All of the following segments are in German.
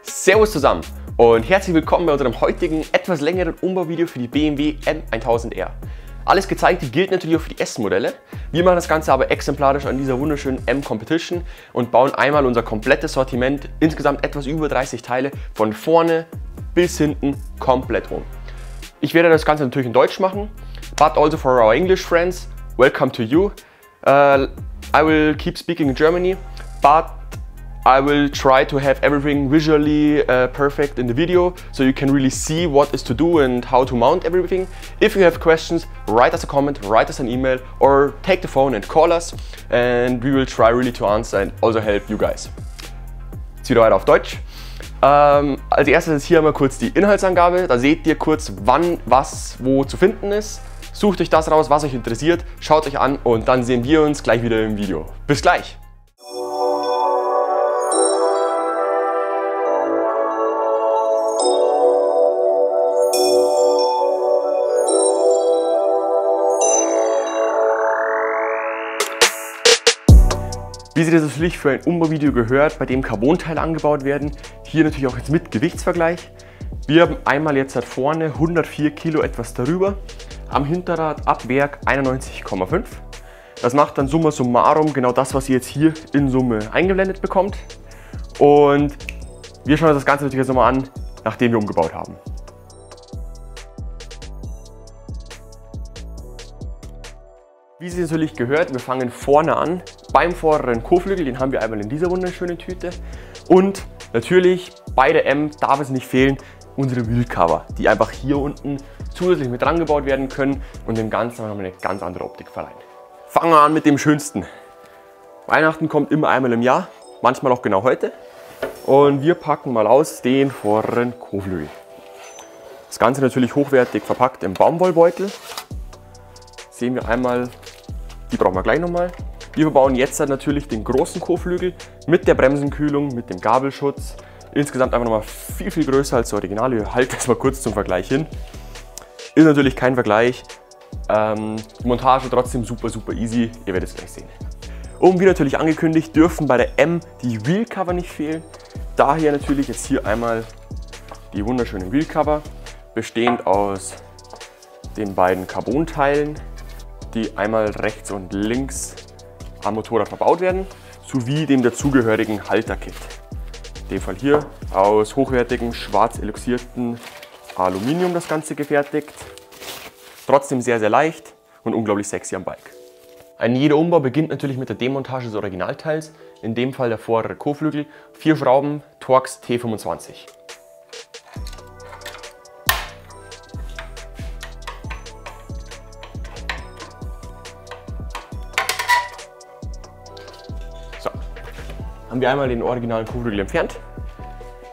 Servus zusammen und herzlich willkommen bei unserem heutigen, etwas längeren Umbauvideo für die BMW M1000R. Alles Gezeigte gilt natürlich auch für die S-Modelle. Wir machen das Ganze aber exemplarisch an dieser wunderschönen M-Competition und bauen einmal unser komplettes Sortiment, insgesamt etwas über 30 Teile, von vorne bis hinten komplett rum. Ich werde das Ganze natürlich in Deutsch machen, but also for our English friends, welcome to you. I will keep speaking in Germany, but I will try to have everything visually perfect in the video, so you can really see what is to do and how to mount everything. If you have questions, write us a comment, write us an email, or take the phone and call us, and we will try really to answer and also help you guys. Jetzt wieder weiter auf Deutsch. Als erstes ist hier mal kurz die Inhaltsangabe. Da seht ihr kurz, wann was wo zu finden ist. Sucht euch das raus, was euch interessiert, schaut euch an und dann sehen wir uns gleich wieder im Video. Bis gleich! Wie sich das natürlich für ein Umbauvideo gehört, bei dem Carbon-Teile angebaut werden, hier natürlich auch jetzt mit Gewichtsvergleich. Wir haben einmal jetzt da vorne 104 Kilo etwas darüber, am Hinterrad ab Werk 91,5. Das macht dann summa summarum genau das, was ihr jetzt hier in Summe eingeblendet bekommt. Und wir schauen uns das Ganze natürlich jetzt nochmal an, nachdem wir umgebaut haben. Wie es natürlich gehört, wir fangen vorne an, beim vorderen Kotflügel, den haben wir einmal in dieser wunderschönen Tüte. Und natürlich bei der M darf es nicht fehlen, unsere Wheelcover, die einfach hier unten zusätzlich mit dran gebaut werden können und dem Ganzen nochmal eine ganz andere Optik verleihen. Fangen wir an mit dem Schönsten. Weihnachten kommt immer einmal im Jahr, manchmal auch genau heute. Und wir packen mal aus den vorderen Kotflügel. Das Ganze natürlich hochwertig verpackt im Baumwollbeutel. Sehen wir einmal, die brauchen wir gleich nochmal. Wir verbauen jetzt natürlich den großen Kotflügel mit der Bremsenkühlung, mit dem Gabelschutz. Insgesamt einfach nochmal viel größer als das Original. Wir halten das mal kurz zum Vergleich hin. Ist natürlich kein Vergleich. Die Montage trotzdem super easy. Ihr werdet es gleich sehen. Und wie natürlich angekündigt, dürfen bei der M die Wheelcover nicht fehlen. Daher natürlich jetzt hier einmal die wunderschönen Wheelcover, bestehend aus den beiden Carbon-Teilen, die einmal rechts und links am Motorrad verbaut werden, sowie dem dazugehörigen Halterkit. In dem Fall hier aus hochwertigem schwarz eloxierten Aluminium das Ganze gefertigt. Trotzdem sehr leicht und unglaublich sexy am Bike. Ein jeder Umbau beginnt natürlich mit der Demontage des Originalteils, in dem Fall der vordere Kotflügel, 4 Schrauben, Torx T25. Haben wir einmal den originalen Kotflügel entfernt.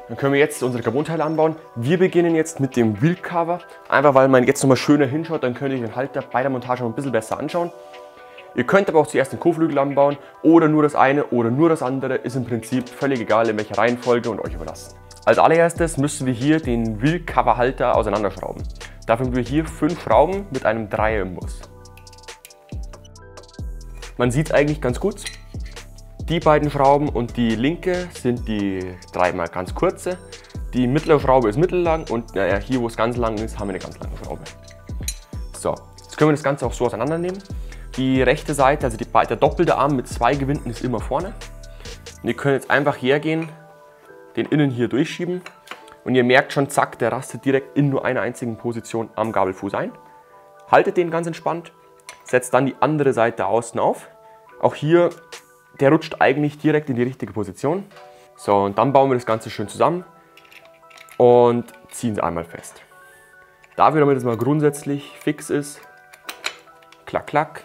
Dann können wir jetzt unsere Carbon-Teile anbauen. Wir beginnen jetzt mit dem Wheelcover, einfach weil man jetzt nochmal schöner hinschaut, dann könnt ihr den Halter bei der Montage noch ein bisschen besser anschauen. Ihr könnt aber auch zuerst den Kotflügel anbauen oder nur das eine oder nur das andere, ist im Prinzip völlig egal in welcher Reihenfolge und euch überlassen. Als allererstes müssen wir hier den Wheelcover-Halter auseinanderschrauben. Dafür haben wir hier 5 Schrauben mit einem Dreier-Imbus. Man sieht es eigentlich ganz gut. Die beiden Schrauben und die linke sind die 3x ganz kurze. Die mittlere Schraube ist mittellang und hier, wo es ganz lang ist, haben wir eine ganz lange Schraube. So, jetzt können wir das Ganze auch so auseinandernehmen. Die rechte Seite, also der doppelte Arm mit 2 Gewinden, ist immer vorne. Und ihr könnt jetzt einfach hergehen, den innen hier durchschieben und ihr merkt schon, zack, der rastet direkt in nur einer einzigen Position am Gabelfuß ein. Haltet den ganz entspannt, setzt dann die andere Seite außen auf. Auch hier, der rutscht eigentlich direkt in die richtige Position. So, und dann bauen wir das Ganze schön zusammen und ziehen es einmal fest. Dafür, damit es mal grundsätzlich fix ist, klack, klack.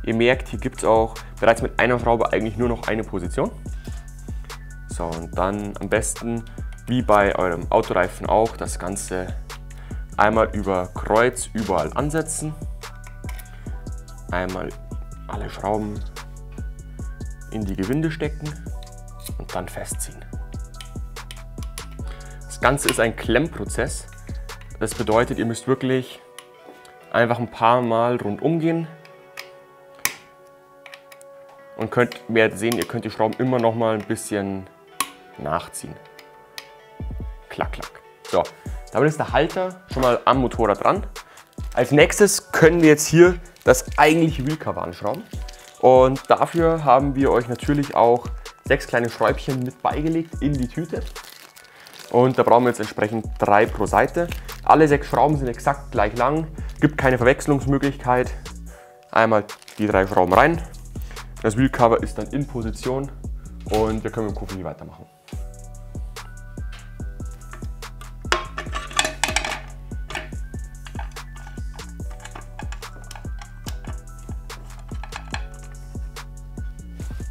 Ihr merkt, hier gibt es auch bereits mit einer Schraube eigentlich nur noch eine Position. So, und dann am besten, wie bei eurem Autoreifen auch, das Ganze einmal über Kreuz überall ansetzen. Einmal alle Schrauben in die Gewinde stecken und dann festziehen. Das Ganze ist ein Klemmprozess. Das bedeutet, ihr müsst wirklich einfach ein paar Mal rundum gehen und werdet sehen, ihr könnt die Schrauben immer noch mal ein bisschen nachziehen. Klack, klack. So, damit ist der Halter schon mal am Motorrad dran. Als nächstes können wir jetzt hier das eigentliche Wheelcover anschrauben. Und dafür haben wir euch natürlich auch 6 kleine Schräubchen mit beigelegt in die Tüte. Und da brauchen wir jetzt entsprechend 3 pro Seite. Alle 6 Schrauben sind exakt gleich lang, gibt keine Verwechslungsmöglichkeit. Einmal die 3 Schrauben rein. Das Wheelcover ist dann in Position und wir können mit dem Koflügel weitermachen.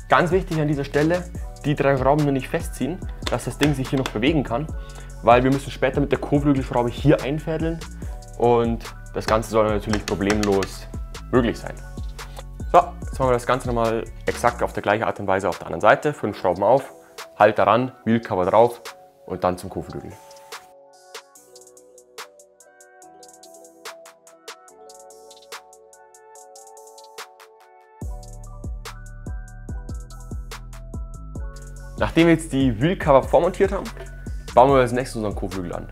Ganz wichtig an dieser Stelle, die 3 Schrauben nur nicht festziehen, dass das Ding sich hier noch bewegen kann, weil wir müssen später mit der Kotflügelschraube hier einfädeln und das Ganze soll natürlich problemlos möglich sein. So, jetzt machen wir das Ganze nochmal exakt auf der gleiche Art und Weise auf der anderen Seite. 5 Schrauben auf, Halter ran, Wheelcover drauf und dann zum Kotflügel. Nachdem wir jetzt die Wheelcover vormontiert haben, bauen wir als nächstes unseren Kotflügel an.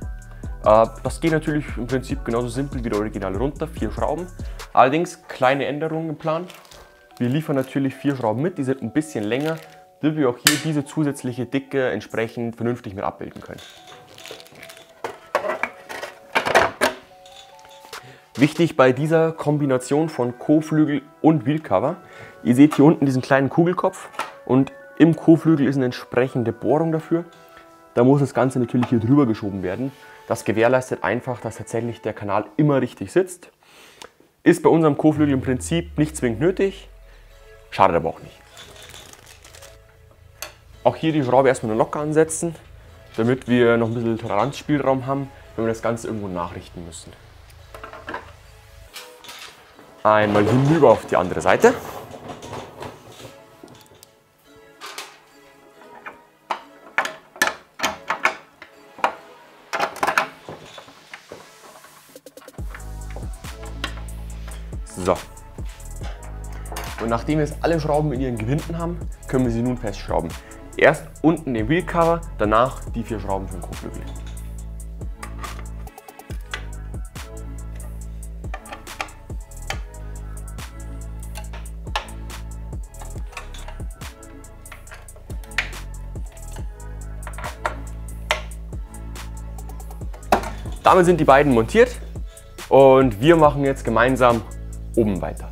Das geht natürlich im Prinzip genauso simpel wie der Original runter, 4 Schrauben. Allerdings kleine Änderungen im Plan. Wir liefern natürlich 4 Schrauben mit, die sind ein bisschen länger, damit wir auch hier diese zusätzliche Dicke entsprechend vernünftig mit abbilden können. Wichtig bei dieser Kombination von Kotflügel und Wheelcover, ihr seht hier unten diesen kleinen Kugelkopf und im Kotflügel ist eine entsprechende Bohrung dafür. Da muss das Ganze natürlich hier drüber geschoben werden. Das gewährleistet einfach, dass tatsächlich der Kanal immer richtig sitzt. Ist bei unserem Kotflügel im Prinzip nicht zwingend nötig, schadet aber auch nicht. Auch hier die Schraube erstmal nur locker ansetzen, damit wir noch ein bisschen Toleranzspielraum haben, wenn wir das Ganze irgendwo nachrichten müssen. Einmal hinüber auf die andere Seite. So. Und nachdem wir jetzt alle Schrauben in ihren Gewinden haben, können wir sie nun festschrauben. Erst unten den Wheelcover, danach die 4 Schrauben für den Kotflügel. Damit sind die beiden montiert und wir machen jetzt gemeinsam oben weiter.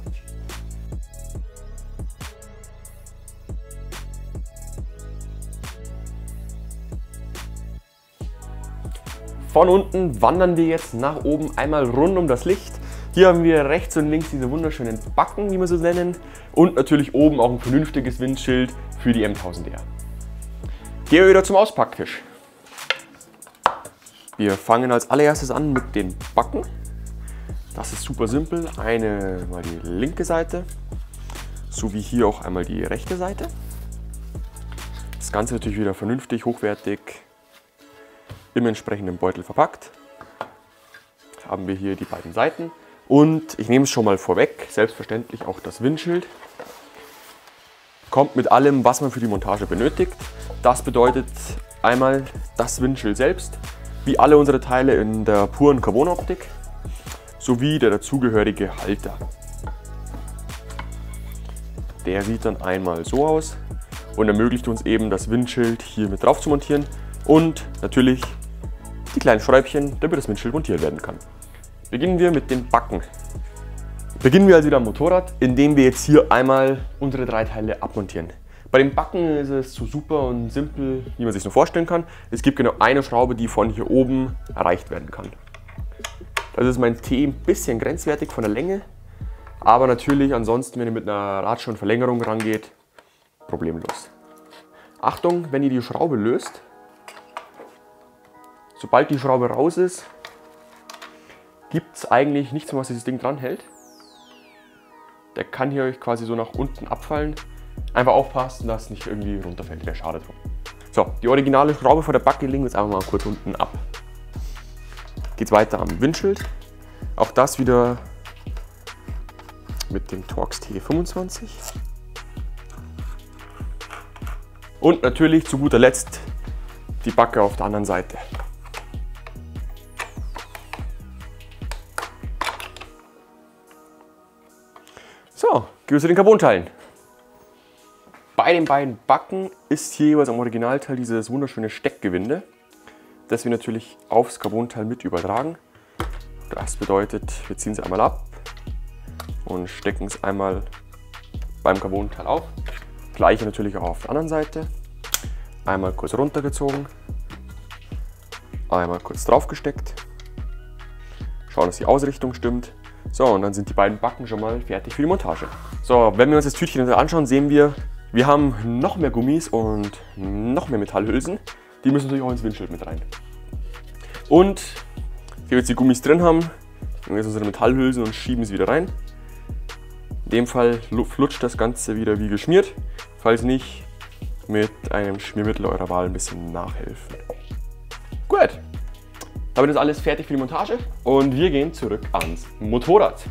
Von unten wandern wir jetzt nach oben einmal rund um das Licht. Hier haben wir rechts und links diese wunderschönen Backen, wie wir so nennen, und natürlich oben auch ein vernünftiges Windschild für die M1000R. Gehen wir wieder zum Auspacktisch. Wir fangen als allererstes an mit den Backen. Das ist super simpel. Mal die linke Seite, sowie hier auch einmal die rechte Seite. Das Ganze natürlich wieder vernünftig, hochwertig im entsprechenden Beutel verpackt. Haben wir hier die beiden Seiten. Und ich nehme es schon mal vorweg, selbstverständlich auch das Windschild. Kommt mit allem, was man für die Montage benötigt. Das bedeutet einmal das Windschild selbst, wie alle unsere Teile in der puren Carbon-Optik, sowie der dazugehörige Halter. Der sieht dann einmal so aus und ermöglicht uns eben das Windschild hier mit drauf zu montieren und natürlich die kleinen Schräubchen, damit das Windschild montiert werden kann. Beginnen wir mit den Backen. Beginnen wir also wieder am Motorrad, indem wir jetzt hier einmal unsere 3 Teile abmontieren. Bei den Backen ist es so super und simpel, wie man sich nur vorstellen kann. Es gibt genau eine Schraube, die von hier oben erreicht werden kann. Das ist mein T ein bisschen grenzwertig von der Länge, aber natürlich ansonsten, wenn ihr mit einer Radschnurverlängerung rangeht, problemlos. Achtung, wenn ihr die Schraube löst, sobald die Schraube raus ist, gibt es eigentlich nichts mehr, was dieses Ding dran hält. Der kann hier euch quasi so nach unten abfallen. Einfach aufpassen, dass es nicht irgendwie runterfällt, wäre schade drum. So, die originale Schraube vor der Backe legen wir jetzt einfach mal kurz unten ab. geht es weiter am Windschild. Auch das wieder mit dem Torx T25. Und natürlich zu guter Letzt die Backe auf der anderen Seite. So, gehen wir zu den Carbon-Teilen. Bei den beiden Backen ist hier jeweils am Originalteil dieses wunderschöne Steckgewinde, das wir natürlich aufs Carbon-Teil mit übertragen. Das bedeutet, wir ziehen es einmal ab und stecken es einmal beim Carbon-Teil auf. Gleiche natürlich auch auf der anderen Seite. Einmal kurz runtergezogen, einmal kurz drauf gesteckt. Schauen, dass die Ausrichtung stimmt. So, und dann sind die beiden Backen schon mal fertig für die Montage. So, wenn wir uns das Tütchen anschauen, sehen wir, wir haben noch mehr Gummis und noch mehr Metallhülsen. Die müssen natürlich auch ins Windschild mit rein. Und wenn wir jetzt die Gummis drin haben, nehmen wir jetzt unsere Metallhülsen und schieben sie wieder rein. In dem Fall flutscht das Ganze wieder wie geschmiert. Falls nicht, mit einem Schmiermittel eurer Wahl ein bisschen nachhelfen. Gut, damit ist alles fertig für die Montage und wir gehen zurück ans Motorrad.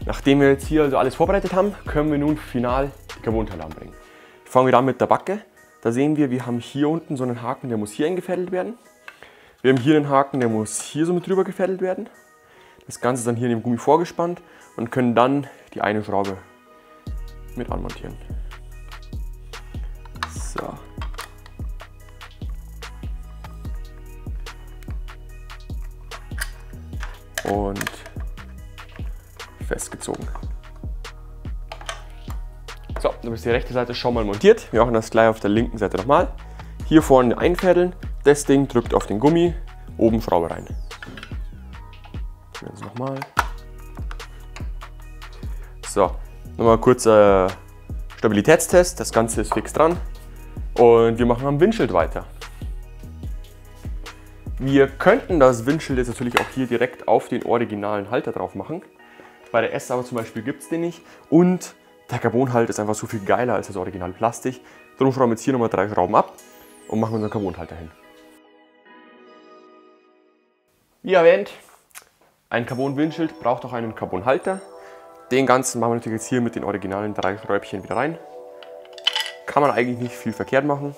Nachdem wir jetzt hier also alles vorbereitet haben, können wir nun final die Carbon-Teile anbringen. Fangen wir an mit der Backe. Da sehen wir, wir haben hier unten so einen Haken, der muss hier eingefädelt werden. Wir haben hier einen Haken, der muss hier so mit drüber gefädelt werden. Das Ganze ist dann hier in dem Gummi vorgespannt und können dann die eine Schraube mit anmontieren. So. Und festgezogen. So, dann ist die rechte Seite schon mal montiert. Wir machen das gleich auf der linken Seite nochmal. Hier vorne einfädeln, das Ding drückt auf den Gummi, oben Schraube rein. Jetzt nochmal. So, nochmal kurzer Stabilitätstest. Das Ganze ist fix dran. Und wir machen am Windschild weiter. Wir könnten das Windschild jetzt natürlich auch hier direkt auf den originalen Halter drauf machen. Bei der S aber zum Beispiel gibt es den nicht. Und der Carbonhalter ist einfach so viel geiler als das originale Plastik. Darum schrauben wir jetzt hier nochmal 3 Schrauben ab und machen unseren Carbonhalter hin. Wie erwähnt, ein Carbon-Windschild braucht auch einen Carbonhalter. Den ganzen machen wir natürlich jetzt hier mit den originalen 3 Schräubchen wieder rein. Kann man eigentlich nicht viel verkehrt machen.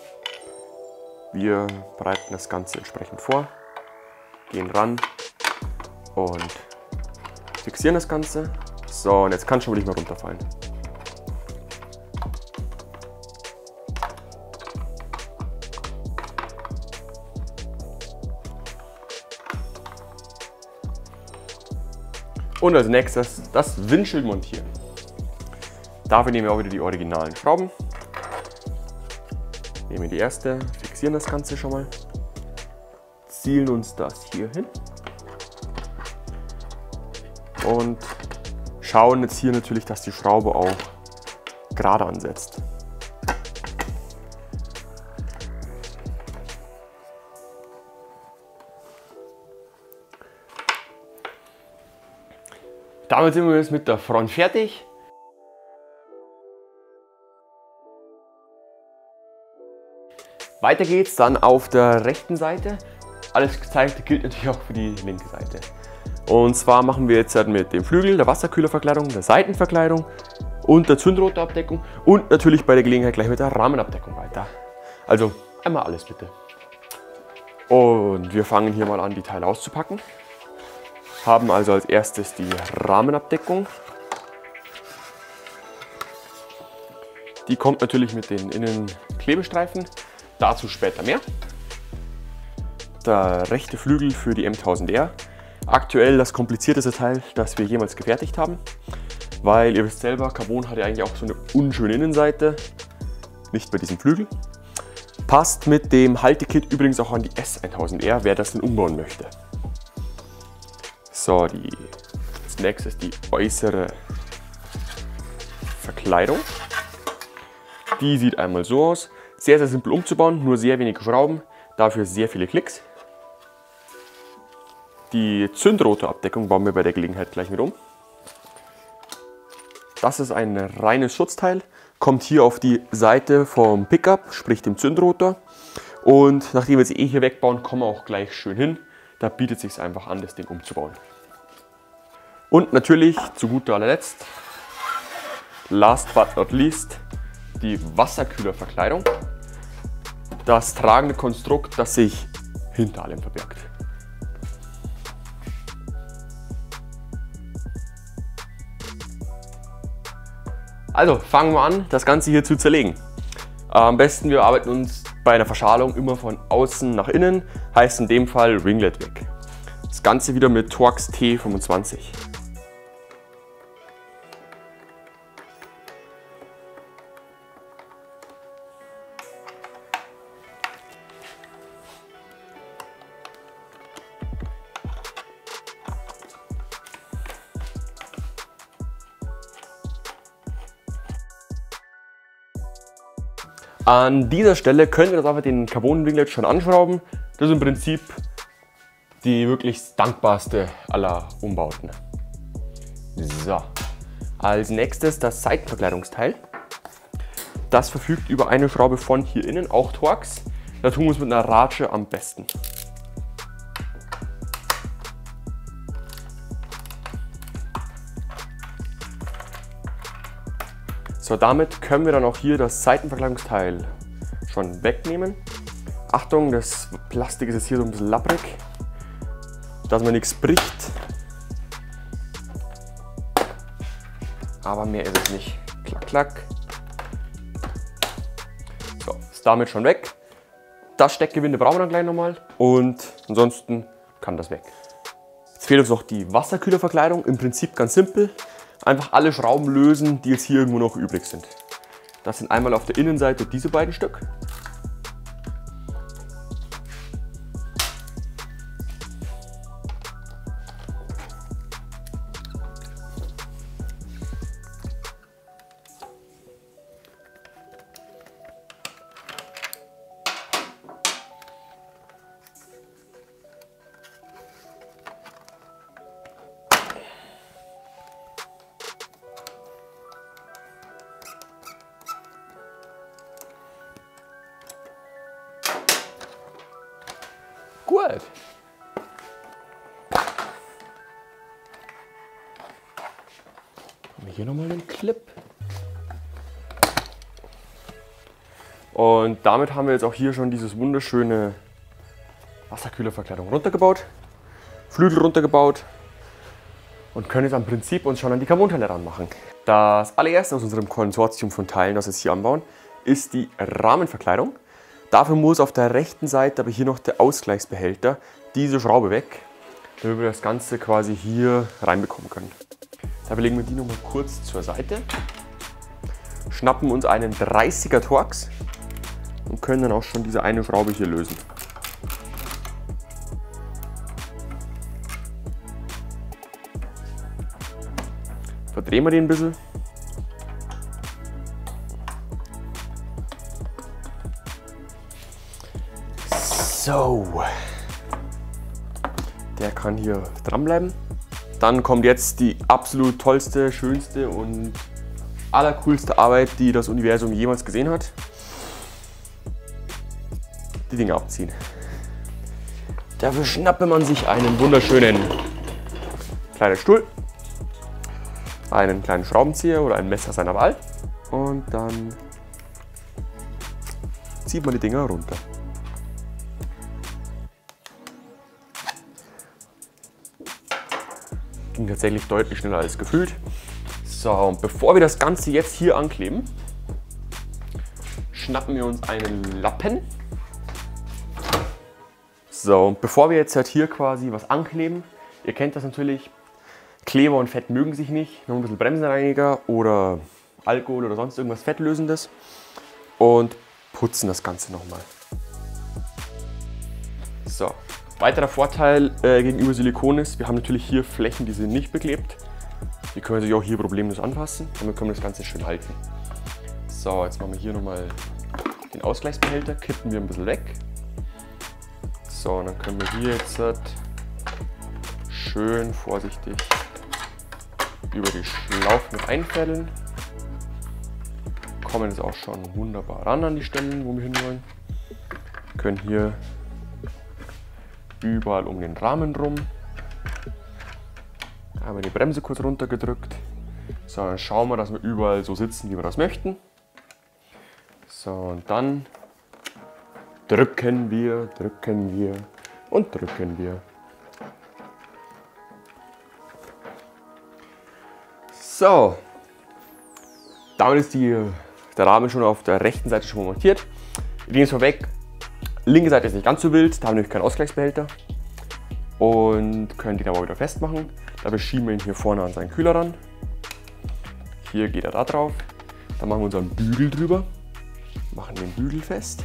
Wir bereiten das Ganze entsprechend vor, gehen ran und fixieren das Ganze. So, und jetzt kann es schon nicht mehr runterfallen. Und als nächstes das Windschild montieren. Dafür nehmen wir auch wieder die originalen Schrauben. Nehmen die erste, fixieren das Ganze schon mal, zielen uns das hier hin und schauen jetzt hier natürlich, dass die Schraube auch gerade ansetzt. Damit sind wir jetzt mit der Front fertig. Weiter geht's dann auf der rechten Seite. Alles Gezeigte gilt natürlich auch für die linke Seite. Und zwar machen wir jetzt mit dem Flügel, der Wasserkühlerverkleidung, der Seitenverkleidung und der Zündrotorabdeckung und natürlich bei der Gelegenheit gleich mit der Rahmenabdeckung weiter. Also einmal alles bitte. Und wir fangen hier mal an, die Teile auszupacken. Haben also als erstes die Rahmenabdeckung. Die kommt natürlich mit den Innenklebestreifen. Dazu später mehr. Der rechte Flügel für die M1000R. Aktuell das komplizierteste Teil, das wir jemals gefertigt haben. Weil ihr wisst selber, Carbon hat ja eigentlich auch so eine unschöne Innenseite. Nicht bei diesem Flügel. Passt mit dem Haltekit übrigens auch an die S1000R, wer das denn umbauen möchte. So, als nächstes die äußere Verkleidung. Die sieht einmal so aus. Sehr, sehr simpel umzubauen, nur sehr wenige Schrauben, dafür sehr viele Klicks. Die Zündrotorabdeckung bauen wir bei der Gelegenheit gleich mit um. Das ist ein reines Schutzteil, kommt hier auf die Seite vom Pickup, sprich dem Zündrotor. Und nachdem wir sie hier wegbauen, kommen wir auch gleich schön hin. Da bietet es sich einfach an, das Ding umzubauen. Und natürlich zu guter allerletzt, last but not least, die Wasserkühlerverkleidung. Das tragende Konstrukt, das sich hinter allem verbirgt. Also fangen wir an, das Ganze hier zu zerlegen. Am besten wir arbeiten uns bei einer Verschalung immer von außen nach innen, heißt in dem Fall Ringlet weg. Das Ganze wieder mit Torx T25. An dieser Stelle könnt ihr das einfach den Carbon-Ringlet schon anschrauben. Das ist im Prinzip die wirklich dankbarste aller Umbauten. So, als nächstes das Seitenverkleidungsteil. Das verfügt über eine Schraube von hier innen, auch Torx. Da tun wir es mit einer Ratsche am besten. So, damit können wir dann auch hier das Seitenverkleidungsteil schon wegnehmen. Achtung, das Plastik ist jetzt hier so ein bisschen lapprig, dass man nichts bricht. Aber mehr ist es nicht. Klack, klack. So, ist damit schon weg. Das Steckgewinde brauchen wir dann gleich nochmal und ansonsten kann das weg. Jetzt fehlt uns noch die Wasserkühlerverkleidung. Im Prinzip ganz simpel. Einfach alle Schrauben lösen, die jetzt hier irgendwo noch übrig sind. Das sind einmal auf der Innenseite diese beiden Stück. Gut. Haben wir hier nochmal den Clip. Und damit haben wir jetzt auch hier schon dieses wunderschöne Wasserkühlerverkleidung runtergebaut, Flügel runtergebaut und können jetzt am Prinzip uns schon an die Carbonteile ranmachen. Das allererste aus unserem Konsortium von Teilen, das wir jetzt hier anbauen, ist die Rahmenverkleidung. Dafür muss auf der rechten Seite aber hier noch der Ausgleichsbehälter, diese Schraube weg, damit wir das Ganze quasi hier reinbekommen können. Dafür legen wir die nochmal kurz zur Seite, schnappen uns einen 30er Torx und können dann auch schon diese eine Schraube hier lösen. Verdrehen wir den ein bisschen. So, der kann hier dranbleiben. Dann kommt jetzt die absolut tollste, schönste und allercoolste Arbeit, die das Universum jemals gesehen hat. Die Dinge abziehen. Dafür schnappe man sich einen wunderschönen kleinen Stuhl, einen kleinen Schraubenzieher oder ein Messer seiner Wahl und dann zieht man die Dinger runter. Ging tatsächlich deutlich schneller als gefühlt. So, und bevor wir das Ganze jetzt hier ankleben, schnappen wir uns einen Lappen. So, und bevor wir jetzt halt hier quasi was ankleben, ihr kennt das natürlich, Kleber und Fett mögen sich nicht, noch ein bisschen Bremsenreiniger oder Alkohol oder sonst irgendwas Fettlösendes und putzen das Ganze nochmal. So. Weiterer Vorteil gegenüber Silikon ist, wir haben natürlich hier Flächen, die sind nicht beklebt. Die können sich auch hier problemlos anfassen, damit können wir das Ganze schön halten. So, jetzt machen wir hier nochmal den Ausgleichsbehälter, kippen wir ein bisschen weg. So, und dann können wir hier jetzt schön vorsichtig über die Schlaufe mit einfädeln. Kommen jetzt auch schon wunderbar ran an die Stellen, wo wir hinwollen. Können hier überall um den Rahmen rum. Einmal die Bremse kurz runtergedrückt. So, dann schauen wir, dass wir überall so sitzen, wie wir das möchten. So, und dann drücken wir und drücken wir. So, damit ist der Rahmen schon auf der rechten Seite schon montiert. Wir gehen jetzt vorweg, linke Seite ist nicht ganz so wild, da haben wir nämlich keinen Ausgleichsbehälter und können den aber wieder festmachen. Dabei schieben wir ihn hier vorne an seinen Kühler ran. Hier geht er da drauf. Dann machen wir unseren Bügel drüber, machen den Bügel fest.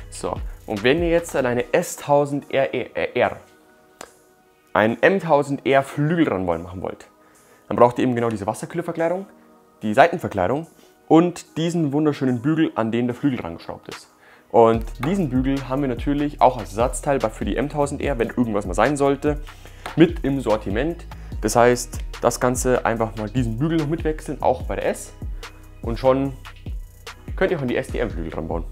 So, und wenn ihr jetzt eine S1000RR, einen M1000R Flügelrand machen wollt, dann braucht ihr eben genau diese Wasserkühlerverkleidung, die Seitenverkleidung und diesen wunderschönen Bügel, an den der Flügel dran geschraubt ist. Und diesen Bügel haben wir natürlich auch als Ersatzteil für die M1000R, wenn irgendwas mal sein sollte, mit im Sortiment. Das heißt, das Ganze einfach mal diesen Bügel noch mitwechseln, auch bei der S. Und schon könnt ihr auch an die SDM-Flügel dran bauen.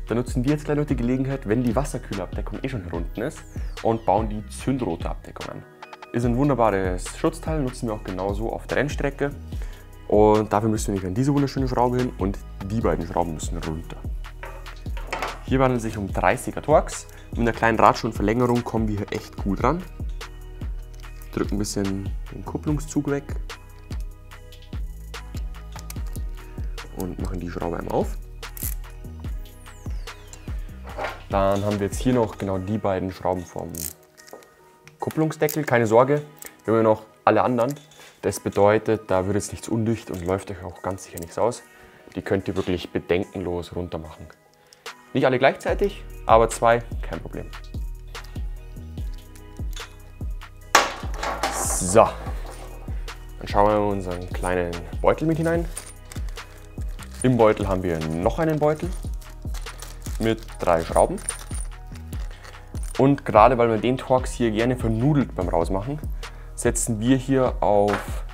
Da nutzen wir jetzt gleich noch die Gelegenheit, wenn die Wasserkühlerabdeckung eh schon hier unten ist, und bauen die Zündrotorabdeckung an. Ist ein wunderbares Schutzteil, nutzen wir auch genauso auf der Rennstrecke. Und dafür müssen wir nicht an diese wunderschöne Schraube hin und die beiden Schrauben müssen runter. Hier handelt es sich um 30er Torx. Mit einer kleinen Radschonverlängerung kommen wir hier echt gut ran. Drücken ein bisschen den Kupplungszug weg und machen die Schraube einmal auf. Dann haben wir jetzt hier noch genau die beiden Schrauben vom Kupplungsdeckel. Keine Sorge, wir haben ja noch alle anderen. Das bedeutet, da wird jetzt nichts undicht und läuft euch auch ganz sicher nichts aus. Die könnt ihr wirklich bedenkenlos runter machen. Nicht alle gleichzeitig, aber zwei, kein Problem. So, dann schauen wir in unseren kleinen Beutel mit hinein. Im Beutel haben wir noch einen Beutel mit 3 Schrauben. Und gerade weil man den Torx hier gerne vernudelt beim Rausmachen, setzen wir hier auf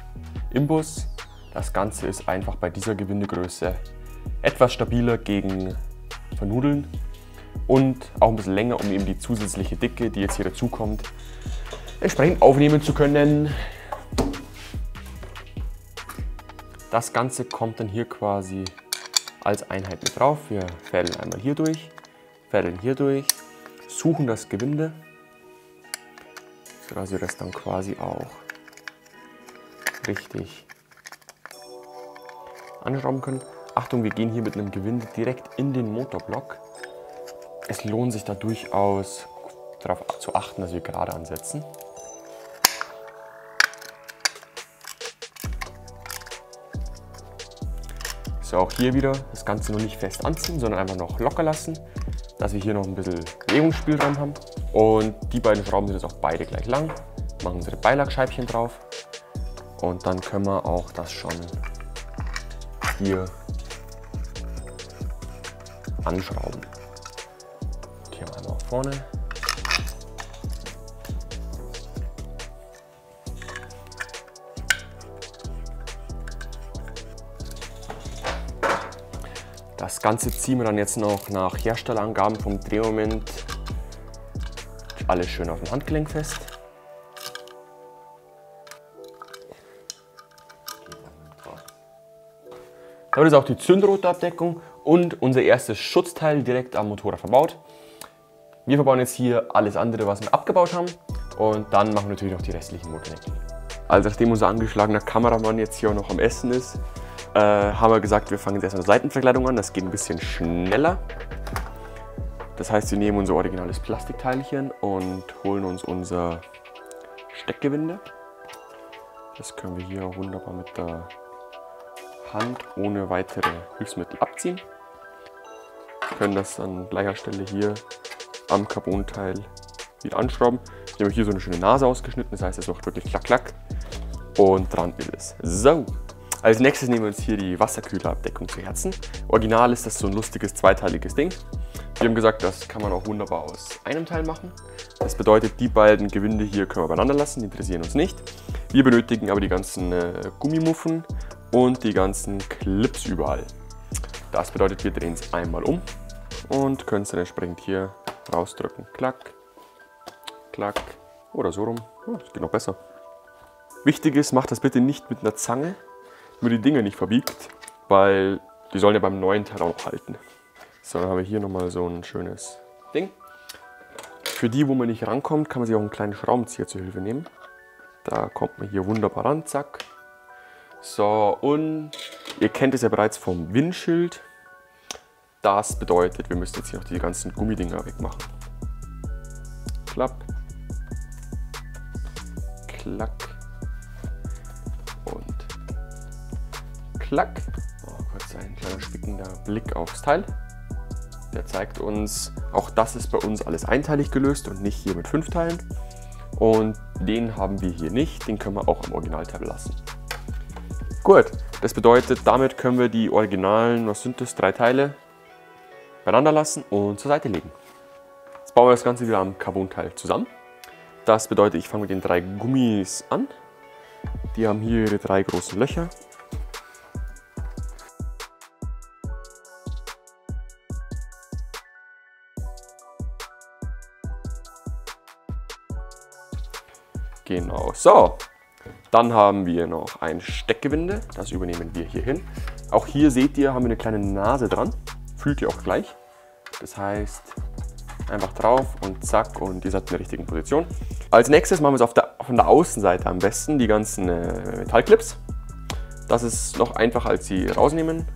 Imbus. Das Ganze ist einfach bei dieser Gewindegröße etwas stabiler gegen Vernudeln und auch ein bisschen länger, um eben die zusätzliche Dicke, die jetzt hier dazukommt, entsprechend aufnehmen zu können. Das Ganze kommt dann hier quasi als Einheit mit drauf. Wir fädeln einmal hier durch, fädeln hier durch, suchen das Gewinde, sodass wir das dann quasi auch richtig anschrauben können. Achtung, wir gehen hier mit einem Gewinde direkt in den Motorblock. Es lohnt sich da durchaus darauf zu achten, dass wir gerade ansetzen. So, auch hier wieder das Ganze noch nicht fest anziehen, sondern einfach noch locker lassen, dass wir hier noch ein bisschen Bewegungsspielraum haben. Und die beiden Schrauben sind jetzt auch beide gleich lang. Machen unsere Beilagscheibchen drauf und dann können wir auch das schon hier anschrauben. Hier einmal auch vorne. Das Ganze ziehen wir dann jetzt noch nach Herstellerangaben vom Drehmoment alles schön auf dem Handgelenk fest. Damit ist auch die Zündrotorabdeckung und unser erstes Schutzteil direkt am Motorrad verbaut. Wir verbauen jetzt hier alles andere, was wir abgebaut haben, und dann machen wir natürlich noch die restlichen Motornägel. Also nachdem unser angeschlagener Kameramann jetzt hier auch noch am Essen ist, haben wir gesagt, wir fangen jetzt erstmal mit der Seitenverkleidung an. Das geht ein bisschen schneller. Das heißt, wir nehmen unser originales Plastikteilchen und holen uns unser Steckgewinde. Das können wir hier auch wunderbar mit der Hand ohne weitere Hilfsmittel abziehen. Wir können das an gleicher Stelle hier am Carbonteil wieder anschrauben. Wir haben hier so eine schöne Nase ausgeschnitten, das heißt, es macht wirklich klack, klack. Und dran ist es. So, als nächstes nehmen wir uns hier die Wasserkühlerabdeckung zu Herzen. Original ist das so ein lustiges zweiteiliges Ding. Wir haben gesagt, das kann man auch wunderbar aus einem Teil machen. Das bedeutet, die beiden Gewinde hier können wir beieinander lassen, die interessieren uns nicht. Wir benötigen aber die ganzen Gummimuffen und die ganzen Clips überall. Das bedeutet, wir drehen es einmal um und können es dann entsprechend hier rausdrücken. Klack, klack oder so rum. Oh, das geht noch besser. Wichtig ist, macht das bitte nicht mit einer Zange, nur die Dinger nicht verbiegt, weil die sollen ja beim neuen Teil auch noch halten. So, dann haben wir hier nochmal so ein schönes Ding. Für die, wo man nicht rankommt, kann man sich auch einen kleinen Schraubenzieher zur Hilfe nehmen. Da kommt man hier wunderbar ran, zack. So, und ihr kennt es ja bereits vom Windschild. Das bedeutet, wir müssen jetzt hier noch die ganzen Gummidinger wegmachen. Klapp. Klack. Und klack. Oh, kurz ein kleiner spickender Blick aufs Teil. Der zeigt uns, auch das ist bei uns alles einteilig gelöst und nicht hier mit 5 Teilen. Und den haben wir hier nicht, den können wir auch am Originalteil lassen. Gut, das bedeutet, damit können wir die originalen, was sind das, 3 Teile beieinander lassen und zur Seite legen. Jetzt bauen wir das Ganze wieder am Carbon-Teil zusammen. Das bedeutet, ich fange mit den 3 Gummis an. Die haben hier ihre 3 großen Löcher. Genau, so. Dann haben wir noch ein Steckgewinde, das übernehmen wir hier hin. Auch hier seht ihr, haben wir eine kleine Nase dran. Fühlt ihr auch gleich. Das heißt, einfach drauf und zack und ihr seid in der richtigen Position. Als nächstes machen wir es von der Außenseite am besten, die ganzen Metallclips. Das ist noch einfacher, als sie rausnehmen.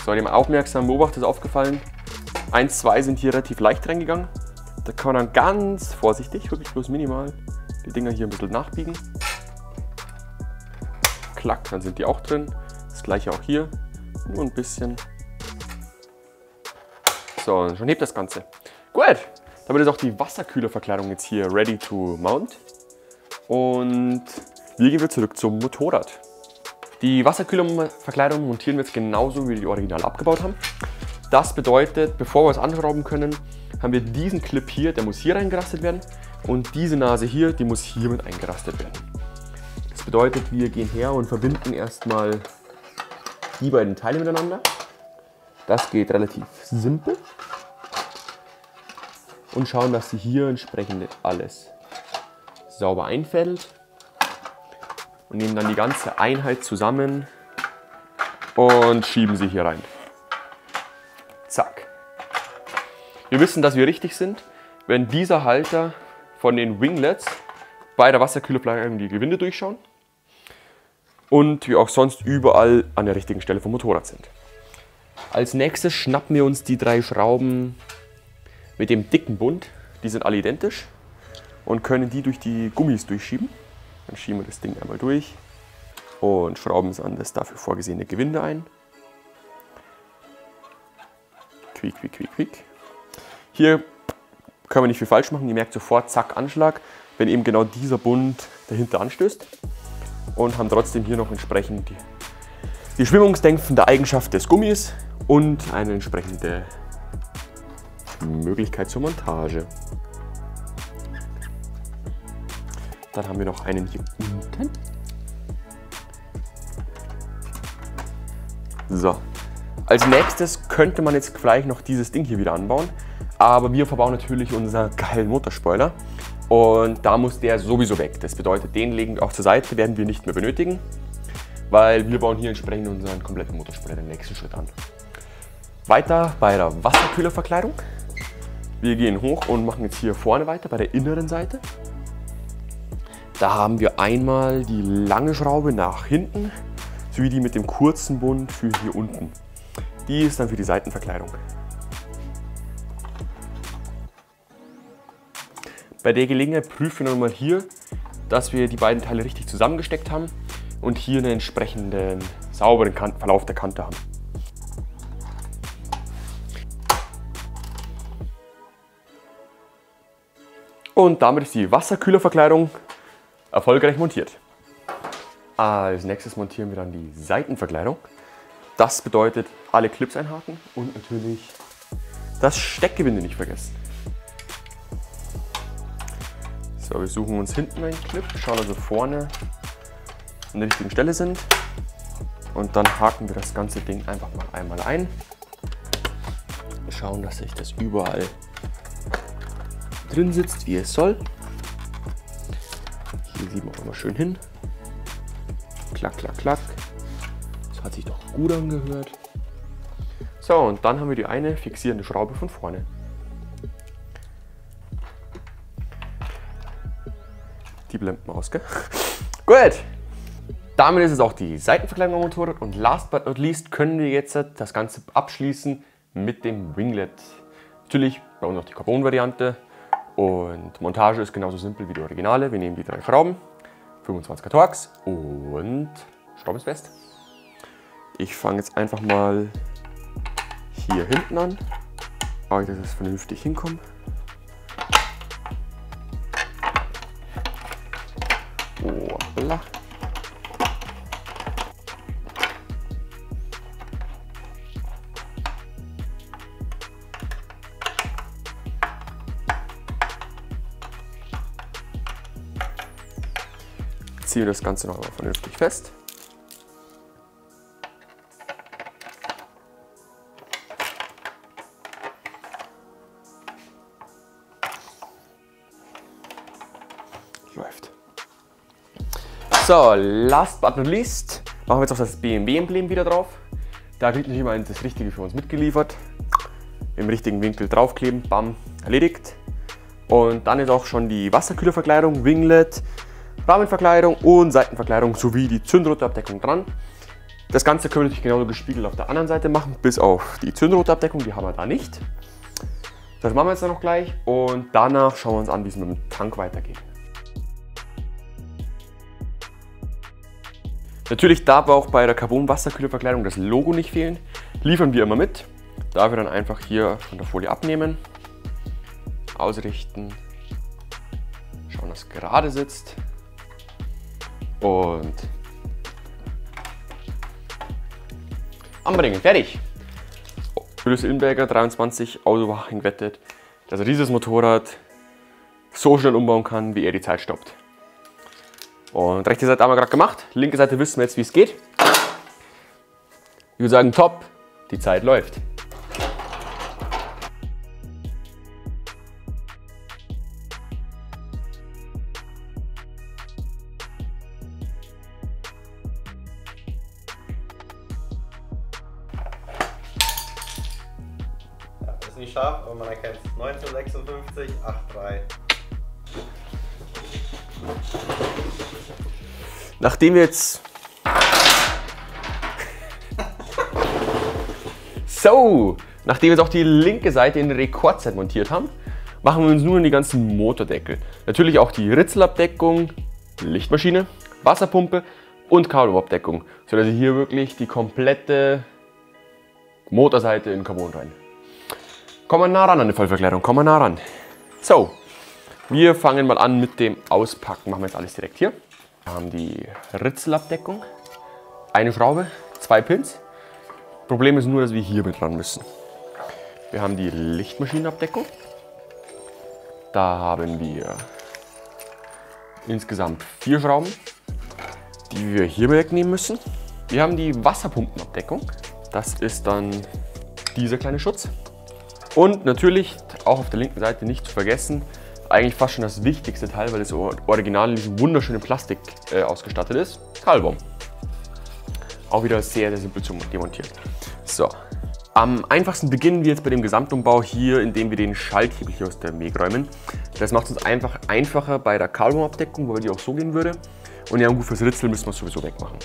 So, dem aufmerksamen Beobachter ist aufgefallen, 1, 2 sind hier relativ leicht reingegangen. Da kann man dann ganz vorsichtig, wirklich bloß minimal, die Dinger hier ein bisschen nachbiegen. Klack, dann sind die auch drin. Das gleiche auch hier, nur ein bisschen. So, und schon hebt das Ganze. Gut, damit ist auch die Wasserkühlerverkleidung jetzt hier ready to mount. Und wir gehen wieder zurück zum Motorrad. Die Wasserkühlerverkleidung montieren wir jetzt genauso, wie wir die original abgebaut haben. Das bedeutet, bevor wir es anschrauben können, haben wir diesen Clip hier, der muss hier reingerastet werden. Und diese Nase hier, die muss hier mit eingerastet werden. Das bedeutet, wir gehen her und verbinden erstmal die beiden Teile miteinander. Das geht relativ simpel. Und schauen, dass sie hier entsprechend alles sauber einfädelt. Und nehmen dann die ganze Einheit zusammen und schieben sie hier rein. Zack. Wir wissen, dass wir richtig sind, wenn dieser Halter von den Winglets bei der Wasserkühlerverkleidung die Gewinde durchschauen und wir auch sonst überall an der richtigen Stelle vom Motorrad sind. Als nächstes schnappen wir uns die 3 Schrauben mit dem dicken Bund. Die sind alle identisch und können die durch die Gummis durchschieben. Dann schieben wir das Ding einmal durch und schrauben es an das dafür vorgesehene Gewinde ein. Quiek, quiek, quiek, quiek. Hier können wir nicht viel falsch machen. Ihr merkt sofort, zack, Anschlag, wenn eben genau dieser Bund dahinter anstößt. Und haben trotzdem hier noch entsprechend die schwingungsdämpfende Eigenschaft des Gummis und eine entsprechende Möglichkeit zur Montage. Dann haben wir noch einen hier unten. So. Als nächstes könnte man jetzt vielleicht noch dieses Ding hier wieder anbauen. Aber wir verbauen natürlich unseren geilen Motorspoiler. Und da muss der sowieso weg. Das bedeutet, den legen wir auch zur Seite, werden wir nicht mehr benötigen. Weil wir bauen hier entsprechend unseren kompletten Motorspoiler den nächsten Schritt an. Weiter bei der Wasserkühlerverkleidung. Wir gehen hoch und machen jetzt hier vorne weiter bei der inneren Seite. Da haben wir einmal die lange Schraube nach hinten, sowie die mit dem kurzen Bund für hier unten. Die ist dann für die Seitenverkleidung. Bei der Gelegenheit prüfen wir nochmal hier, dass wir die beiden Teile richtig zusammengesteckt haben und hier einen entsprechenden sauberen Verlauf der Kante haben. Und damit ist die Wasserkühlerverkleidung erfolgreich montiert. Als nächstes montieren wir dann die Seitenverkleidung. Das bedeutet, alle Clips einhaken und natürlich das Steckgewinde nicht vergessen. So, wir suchen uns hinten einen Clip, schauen also vorne an der richtigen Stelle sind und dann haken wir das ganze Ding einfach mal einmal ein. Schauen, dass sich das überall drin sitzt, wie es soll. Hier sieht man auch immer schön hin. Klack, klack, klack. Das hat sich doch gut angehört. So, und dann haben wir die eine fixierende Schraube von vorne. Die blenden wir aus, gell? Gut! Damit ist es auch die Seitenverkleidung am Motorrad und last but not least können wir jetzt das Ganze abschließen mit dem Winglet. Natürlich bei uns noch die Carbon-Variante und Montage ist genauso simpel wie die Originale. Wir nehmen die 3 Schrauben, 25er Torx und Schraube ist fest. Ich fange jetzt einfach mal hier hinten an, dass es vernünftig hinkommt. Hoppla. Ziehen wir das Ganze noch mal vernünftig fest. Läuft. So, last but not least machen wir jetzt auch das BMW-Emblem wieder drauf. Da kriegt natürlich mal das Richtige für uns mitgeliefert. Im richtigen Winkel draufkleben, bam, erledigt. Und dann ist auch schon die Wasserkühlerverkleidung, Winglet, Rahmenverkleidung und Seitenverkleidung sowie die Zündrotorabdeckung dran. Das Ganze können wir natürlich genauso gespiegelt auf der anderen Seite machen, bis auf die Zündrotorabdeckung, die haben wir da nicht. Das machen wir jetzt dann noch gleich und danach schauen wir uns an, wie es mit dem Tank weitergeht. Natürlich darf auch bei der Carbon-Wasserkühlerverkleidung das Logo nicht fehlen. Liefern wir immer mit. Da wir dann einfach hier von der Folie abnehmen, ausrichten, schauen, dass es gerade sitzt und anbringen. Fertig! Julius Ilmberger 23 Autowaching wettet, dass er dieses Motorrad so schnell umbauen kann, wie er die Zeit stoppt. Und rechte Seite haben wir gerade gemacht, linke Seite wissen wir jetzt, wie es geht. Ich würde sagen, top, die Zeit läuft. Ja, ist nicht scharf, aber man erkennt es. 1956, 8,3. Nachdem wir jetzt nachdem wir jetzt auch die linke Seite in Rekordzeit montiert haben, machen wir uns nun die ganzen Motordeckel. Natürlich auch die Ritzelabdeckung, Lichtmaschine, Wasserpumpe und Kabelabdeckung, sodass ihr hier wirklich die komplette Motorseite in Carbon rein. Komm mal nah ran an die Vollverkleidung, komm mal nah ran. So, wir fangen mal an mit dem Auspacken. Machen wir jetzt alles direkt hier. Wir haben die Ritzelabdeckung, eine Schraube, 2 Pins. Problem ist nur, dass wir hier mit ran müssen. Wir haben die Lichtmaschinenabdeckung. Da haben wir insgesamt 4 Schrauben, die wir hier wegnehmen müssen. Wir haben die Wasserpumpenabdeckung. Das ist dann dieser kleine Schutz. Und natürlich, auch auf der linken Seite nicht zu vergessen, eigentlich fast schon das wichtigste Teil, weil das Original in diesem wunderschönen Plastik ausgestattet ist, Kabelbaum. Auch wieder sehr, sehr simpel zu demontieren. So, am einfachsten beginnen wir jetzt bei dem Gesamtumbau hier, indem wir den Schalthebel hier aus der Weg räumen. Das macht es uns einfach einfacher bei der Kabelbaumabdeckung, weil die auch so gehen würde. Und ja, gut, fürs Ritzel müssen wir es sowieso wegmachen.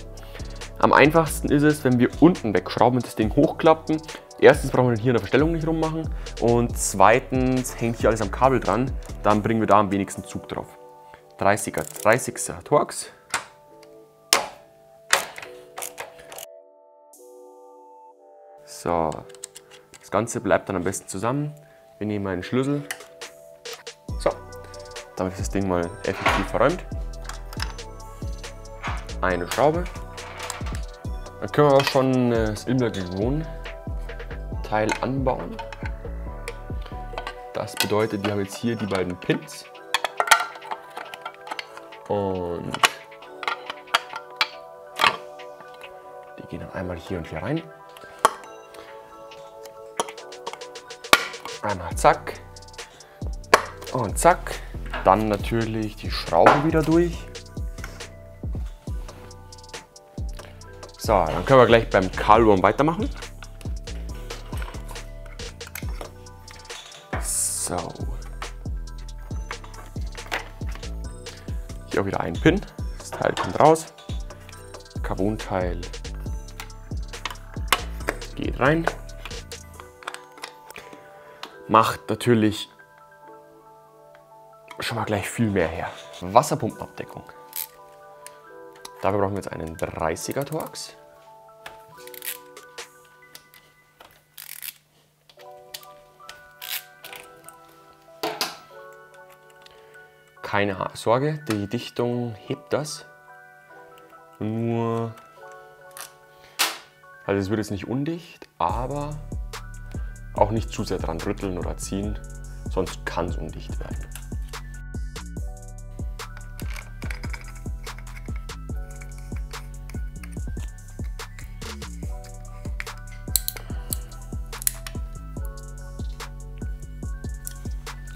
Am einfachsten ist es, wenn wir unten wegschrauben und das Ding hochklappen. Erstens brauchen wir hier in der Verstellung nicht rummachen und zweitens hängt hier alles am Kabel dran. Dann bringen wir da am wenigsten Zug drauf. 30er Torx. So, das Ganze bleibt dann am besten zusammen. Wir nehmen einen Schlüssel. So, damit ist das Ding mal effektiv verräumt. Eine Schraube. Dann können wir auch schon das Ilmberger Teil anbauen. Das bedeutet, wir haben jetzt hier die beiden Pins. Und die gehen dann einmal hier und hier rein. Einmal zack und zack. Dann natürlich die Schraube wieder durch. So, dann können wir gleich beim Kahlwurm weitermachen. So. Hier auch wieder ein Pin. Das Teil kommt raus. Das Carbonteil geht rein. Macht natürlich schon mal gleich viel mehr her. Wasserpumpenabdeckung. Dafür brauchen wir jetzt einen 30er Torx. Keine Sorge, die Dichtung hebt das. Nur, also es wird jetzt nicht undicht, aber auch nicht zu sehr dran rütteln oder ziehen, sonst kann es undicht werden.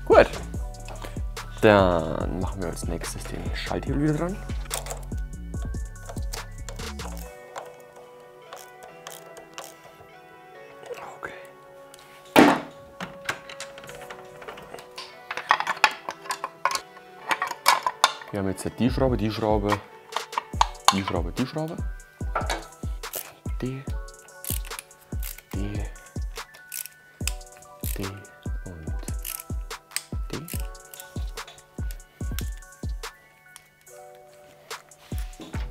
Gut, dann machen wir als nächstes den Schalthebel wieder dran. Wir haben jetzt die Schraube, die Schraube, die Schraube, die Schraube, die und die.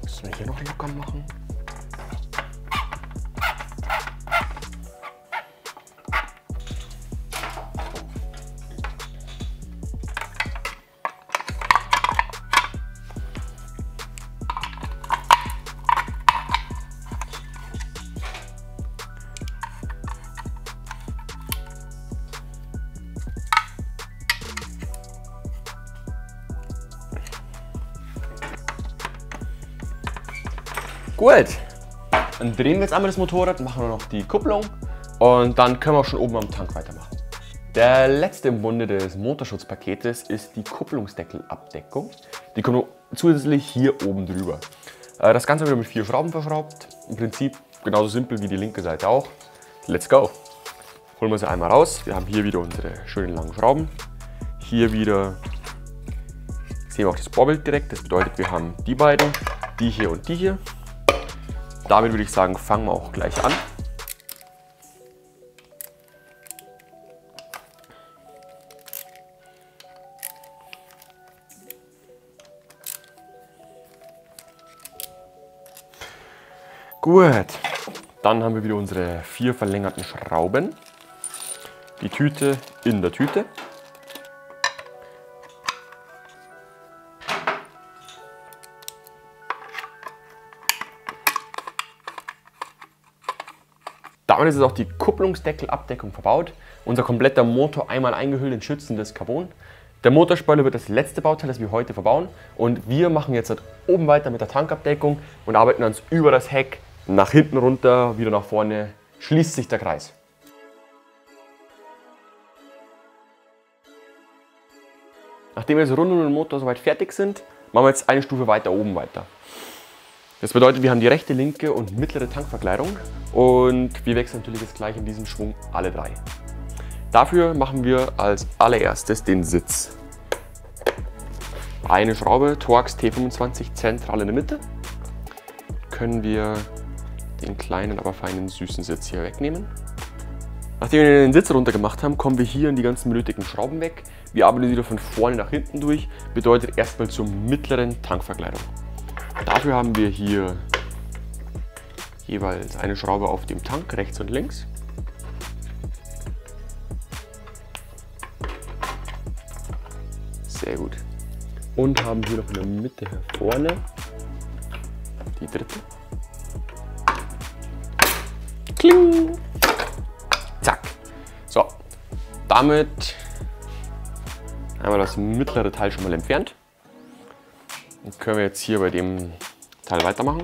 Müssen wir hier noch locker machen. Gut, dann drehen wir jetzt einmal das Motorrad, machen wir noch die Kupplung und dann können wir auch schon oben am Tank weitermachen. Der letzte im Bunde des Motorschutzpaketes ist die Kupplungsdeckelabdeckung. Die kommt zusätzlich hier oben drüber. Das Ganze wird mit 4 Schrauben verschraubt. Im Prinzip genauso simpel wie die linke Seite auch. Let's go! Holen wir sie einmal raus. Wir haben hier wieder unsere schönen langen Schrauben. Hier wieder sehen wir auch das Bohrbild direkt. Das bedeutet, wir haben die beiden, die hier und die hier. Damit würde ich sagen, fangen wir auch gleich an. Gut, dann haben wir wieder unsere 4 verlängerten Schrauben. Die Tüte in der Tüte. Damit ist jetzt auch die Kupplungsdeckelabdeckung verbaut. Unser kompletter Motor einmal eingehüllt in schützendes Carbon. Der Motorspoiler wird das letzte Bauteil, das wir heute verbauen. Und wir machen jetzt oben weiter mit der Tankabdeckung und arbeiten uns über das Heck nach hinten runter, wieder nach vorne. Schließt sich der Kreis. Nachdem wir jetzt rund um den Motor soweit fertig sind, machen wir jetzt eine Stufe weiter oben weiter. Das bedeutet, wir haben die rechte, linke und mittlere Tankverkleidung und wir wechseln natürlich jetzt gleich in diesem Schwung alle 3. Dafür machen wir als allererstes den Sitz. Eine Schraube, Torx T25 zentral in der Mitte. Können wir den kleinen, aber feinen, süßen Sitz hier wegnehmen. Nachdem wir den Sitz runter gemacht haben, kommen wir hier in die ganzen benötigten Schrauben weg. Wir arbeiten wieder von vorne nach hinten durch, bedeutet erstmal zur mittleren Tankverkleidung. Dafür haben wir hier jeweils eine Schraube auf dem Tank, rechts und links. Sehr gut. Und haben hier noch in der Mitte hier vorne die dritte. Kling. Zack. So, damit haben wir das mittlere Teil schon mal entfernt. Dann können wir jetzt hier bei dem Teil weitermachen.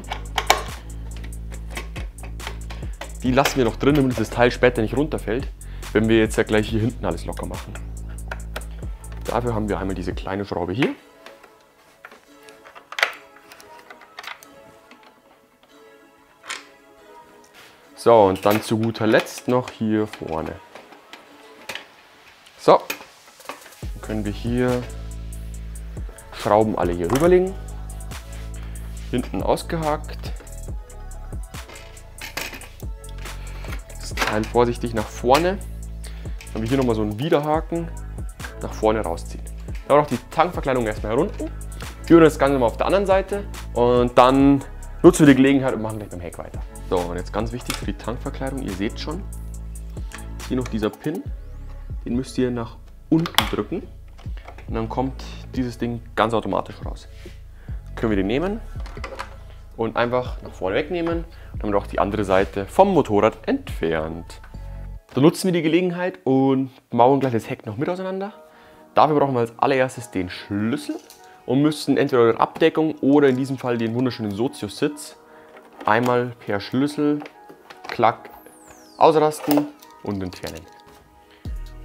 Die lassen wir noch drin, damit das Teil später nicht runterfällt, wenn wir jetzt ja gleich hier hinten alles locker machen. Dafür haben wir einmal diese kleine Schraube hier. So, und dann zu guter Letzt noch hier vorne. So, dann können wir hier Schrauben alle hier rüberlegen. Hinten ausgehakt. Das Teil vorsichtig nach vorne. Dann haben wir hier nochmal so einen Widerhaken. Nach vorne rausziehen. Dann noch die Tankverkleidung erstmal herunter. Führen das Ganze mal auf der anderen Seite. Und dann nutzen wir die Gelegenheit und machen gleich beim Heck weiter. So, und jetzt ganz wichtig für die Tankverkleidung. Ihr seht schon, hier noch dieser Pin. Den müsst ihr nach unten drücken. Und dann kommt dieses Ding ganz automatisch raus. Dann können wir den nehmen und einfach nach vorne wegnehmen. Und dann haben wir auch die andere Seite vom Motorrad entfernt. Dann nutzen wir die Gelegenheit und mauern gleich das Heck noch mit auseinander. Dafür brauchen wir als allererstes den Schlüssel und müssen entweder eure Abdeckung oder in diesem Fall den wunderschönen Sozius-Sitz einmal per Schlüssel, klack, ausrasten und entfernen.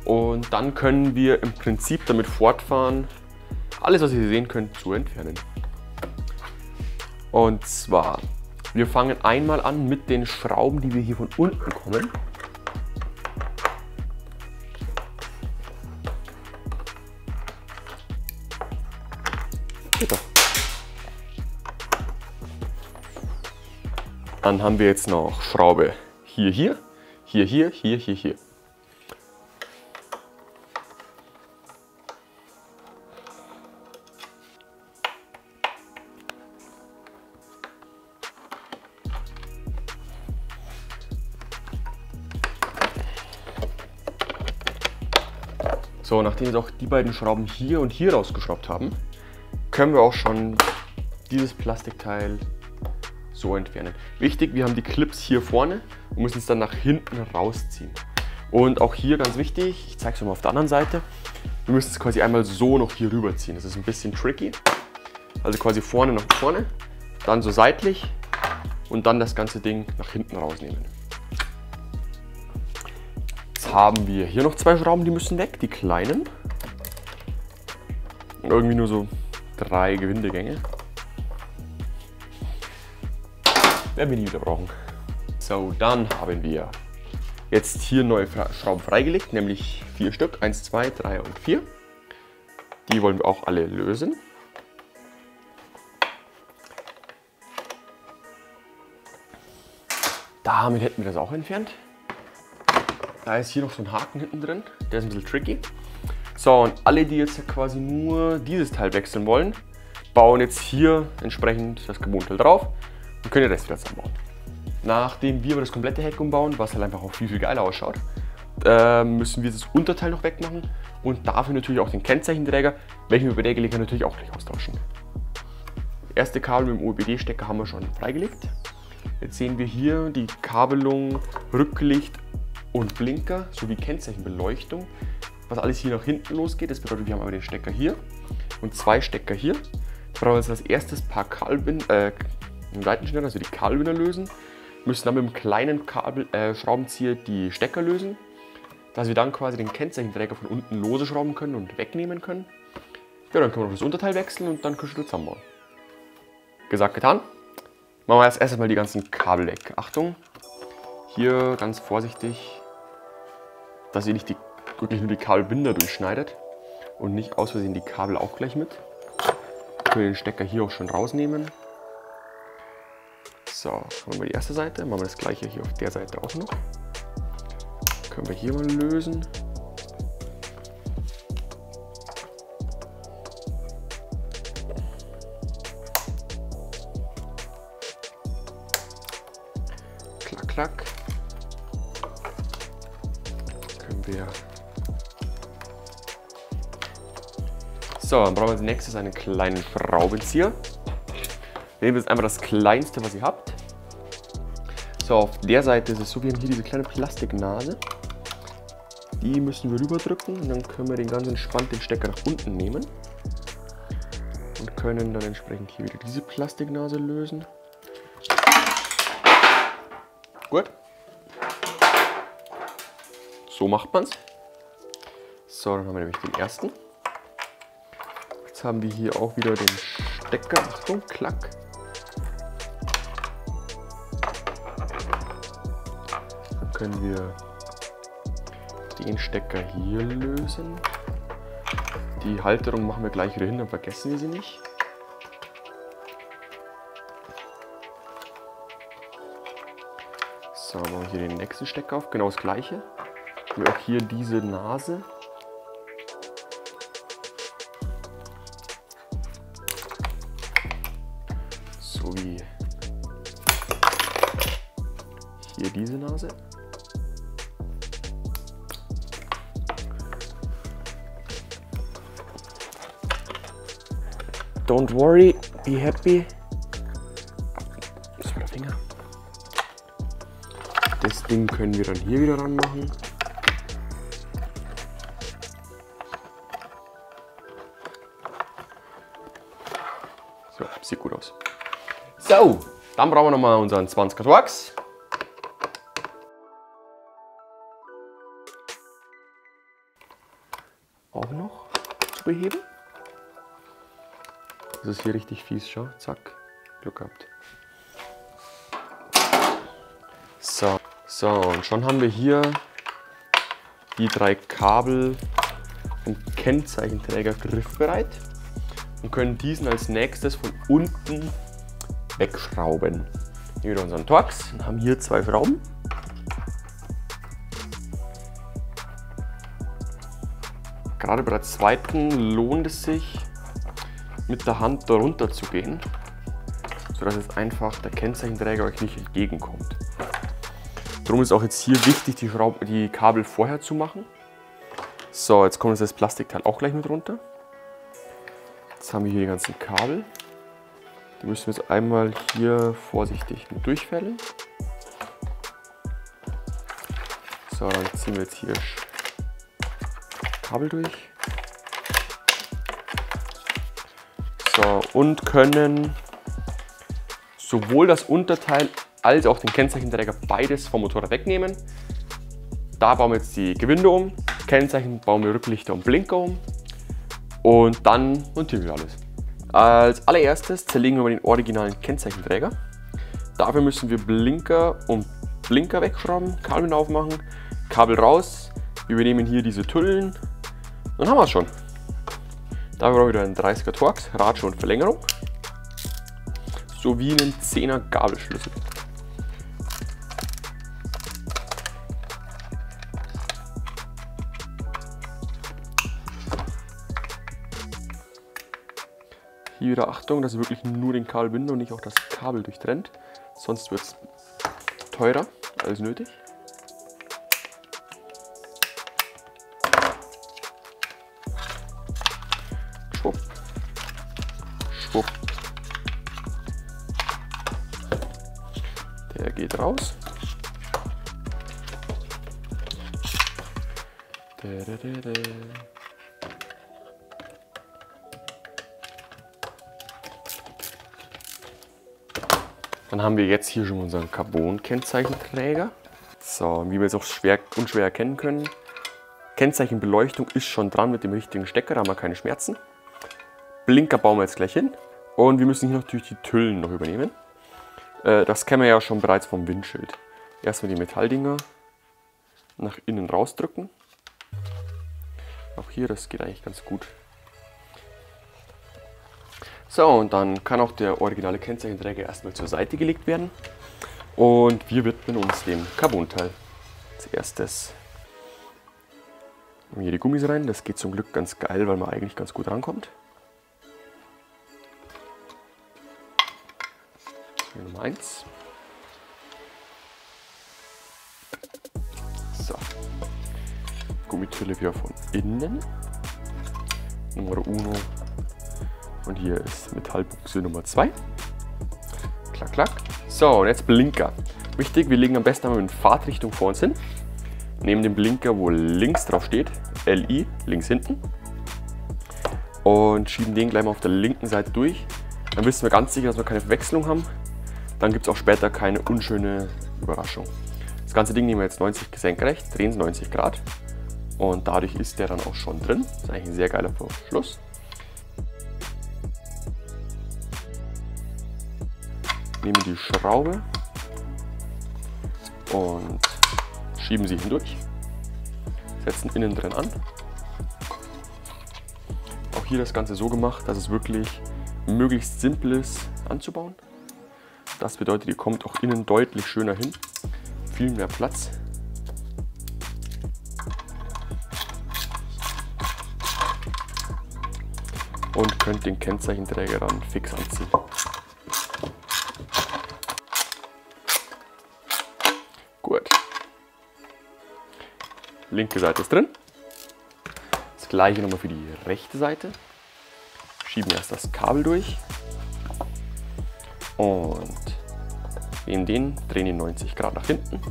Und dann können wir im Prinzip damit fortfahren, alles, was ihr sehen könnt, zu entfernen. Und zwar, wir fangen einmal an mit den Schrauben, die wir hier von unten kommen. Bitte. Dann haben wir jetzt noch Schraube hier, hier, hier, hier, hier, hier, hier. So, nachdem wir auch die beiden Schrauben hier und hier rausgeschraubt haben, können wir auch schon dieses Plastikteil so entfernen. Wichtig, wir haben die Clips hier vorne und müssen es dann nach hinten rausziehen. Und auch hier ganz wichtig, ich zeige es mal auf der anderen Seite, wir müssen es quasi einmal so noch hier rüber ziehen. Das ist ein bisschen tricky. Also quasi vorne nach vorne, dann so seitlich und dann das ganze Ding nach hinten rausnehmen. Jetzt haben wir hier noch zwei Schrauben, die müssen weg, die kleinen. Und irgendwie nur so 3 Gewindegänge. Werden wir nie wieder brauchen. So, dann haben wir jetzt hier neue Schrauben freigelegt, nämlich 4 Stück. 1, 2, 3 und 4. Die wollen wir auch alle lösen. Damit hätten wir das auch entfernt. Da ist hier noch so ein Haken hinten drin, der ist ein bisschen tricky. So, und alle, die jetzt quasi nur dieses Teil wechseln wollen, bauen jetzt hier entsprechend das Carbonteil drauf und können den Rest wieder zusammenbauen. Nachdem wir aber das komplette Heck umbauen, was halt einfach auch viel, viel geiler ausschaut, müssen wir das Unterteil noch wegmachen und dafür natürlich auch den Kennzeichenträger, welchen wir bei der Gelegenheit natürlich auch gleich austauschen. Das erste Kabel mit dem OBD-Stecker haben wir schon freigelegt. Jetzt sehen wir hier die Kabelung, Rücklicht und Blinker sowie Kennzeichenbeleuchtung, was alles hier nach hinten losgeht. Das bedeutet, wir haben aber den Stecker hier und 2 Stecker hier. Da brauchen wir jetzt als erstes ein paar Seitenschneider, also die Kabelbinder lösen. Müssen dann mit dem kleinen Schraubenzieher die Stecker lösen, dass wir dann quasi den Kennzeichenträger von unten lose schrauben können und wegnehmen können. Ja, dann können wir noch das Unterteil wechseln und dann können wir zusammenbauen. Gesagt, getan. Machen wir als erstes mal die ganzen Kabel weg. Achtung, hier ganz vorsichtig, dass ihr nicht wirklich nur die Kabelbinder durchschneidet und nicht aus Versehen die Kabel auch gleich mit. Können wir den Stecker hier auch schon rausnehmen. So, haben wir die erste Seite, machen wir das gleiche hier auf der Seite auch noch. Können wir hier mal lösen. Klack, klack. Können wir. So, dann brauchen wir als nächstes einen kleinen Schraubenzieher. Nehmen wir jetzt einfach das kleinste, was ihr habt. So, auf der Seite ist es so, wir haben hier diese kleine Plastiknase. Die müssen wir rüberdrücken und dann können wir den ganz entspannt den Stecker nach unten nehmen. Und können dann entsprechend hier wieder diese Plastiknase lösen. Gut. So macht man es. So, dann haben wir nämlich den ersten. Jetzt haben wir hier auch wieder den Stecker. Achtung, klack. Dann können wir den Stecker hier lösen. Die Halterung machen wir gleich wieder hin, dann vergessen wir sie nicht. So, machen wir hier den nächsten Stecker auf, genau das gleiche. Haben wir auch hier diese Nase. So wie hier diese Nase. Don't worry, be happy. Das war der Finger. Das Ding können wir dann hier wieder ranmachen. So, sieht gut aus. So, dann brauchen wir nochmal unseren 20er Torx. Auch noch zu beheben. Das ist hier richtig fies, schau. Zack, Glück gehabt. So, und schon haben wir hier die 3 Kabel vom Kennzeichenträger griffbereit und können diesen als nächstes von unten wegschrauben. Hier wieder unseren Torx und haben hier 2 Schrauben. Gerade bei der zweiten lohnt es sich, mit der Hand darunter zu gehen, sodass jetzt einfach der Kennzeichenträger euch nicht entgegenkommt. Darum ist auch jetzt hier wichtig, die Kabel vorher zu machen. So, jetzt kommt das Plastikteil auch gleich mit runter. Jetzt haben wir hier die ganzen Kabel. Die müssen wir jetzt einmal hier vorsichtig mit durchfällen. So, dann ziehen wir jetzt hier Kabel durch. So, und können sowohl das Unterteil als auch den Kennzeichenträger beides vom Motorrad wegnehmen. Da bauen wir jetzt die Gewinde um, Kennzeichen bauen wir Rücklichter und Blinker um und dann montieren wir alles. Als allererstes zerlegen wir mal den originalen Kennzeichenträger. Dafür müssen wir Blinker und Blinker wegschrauben, Kabel aufmachen, Kabel raus. Wir übernehmen hier diese Tüllen, dann haben wir es schon. Dafür brauchen wir wieder einen 30er Torx, Radsche und Verlängerung, sowie einen 10er Gabelschlüssel. Hier wieder Achtung, dass ihr wirklich nur den Kabelbinder und nicht auch das Kabel durchtrennt, sonst wird es teurer als nötig. Schwupp, schwupp. Der geht raus. Dann haben wir jetzt hier schon unseren Carbon-Kennzeichenträger. So, wie wir jetzt auch unschwer erkennen können, Kennzeichenbeleuchtung ist schon dran mit dem richtigen Stecker, da haben wir keine Schmerzen. Blinker bauen wir jetzt gleich hin und wir müssen hier natürlich die Tüllen noch übernehmen. Das kennen wir ja schon bereits vom Windschild. Erstmal die Metalldinger nach innen rausdrücken. Auch hier, das geht eigentlich ganz gut. So, und dann kann auch der originale Kennzeichenträger erstmal zur Seite gelegt werden. Und wir widmen uns dem Carbon-Teil. Als erstes hier die Gummis rein. Das geht zum Glück ganz geil, weil man eigentlich ganz gut rankommt. Hier Nummer 1. So. Gummitülle wieder von innen. Nummer 1. Und hier ist Metallbuchse Nummer 2. Klack, klack. So, und jetzt Blinker. Wichtig, wir legen am besten einmal mit Fahrtrichtung vor uns hin. Nehmen den Blinker, wo links drauf steht, LI, links hinten. Und schieben den gleich mal auf der linken Seite durch. Dann wissen wir ganz sicher, dass wir keine Verwechslung haben. Dann gibt es auch später keine unschöne Überraschung. Das ganze Ding nehmen wir jetzt 90 senkrecht, drehen es 90 Grad. Und dadurch ist der dann auch schon drin. Das ist eigentlich ein sehr geiler Verschluss. Nehmen die Schraube und schieben sie hindurch. Setzen innen drin an. Auch hier das Ganze so gemacht, dass es wirklich möglichst simpel ist anzubauen. Das bedeutet, ihr kommt auch innen deutlich schöner hin. Viel mehr Platz. Und könnt den Kennzeichenträger dann fix anziehen. Gut. Linke Seite ist drin. Das gleiche nochmal für die rechte Seite. Schieben erst das Kabel durch. Und nehmen den, drehen ihn 90 Grad nach hinten.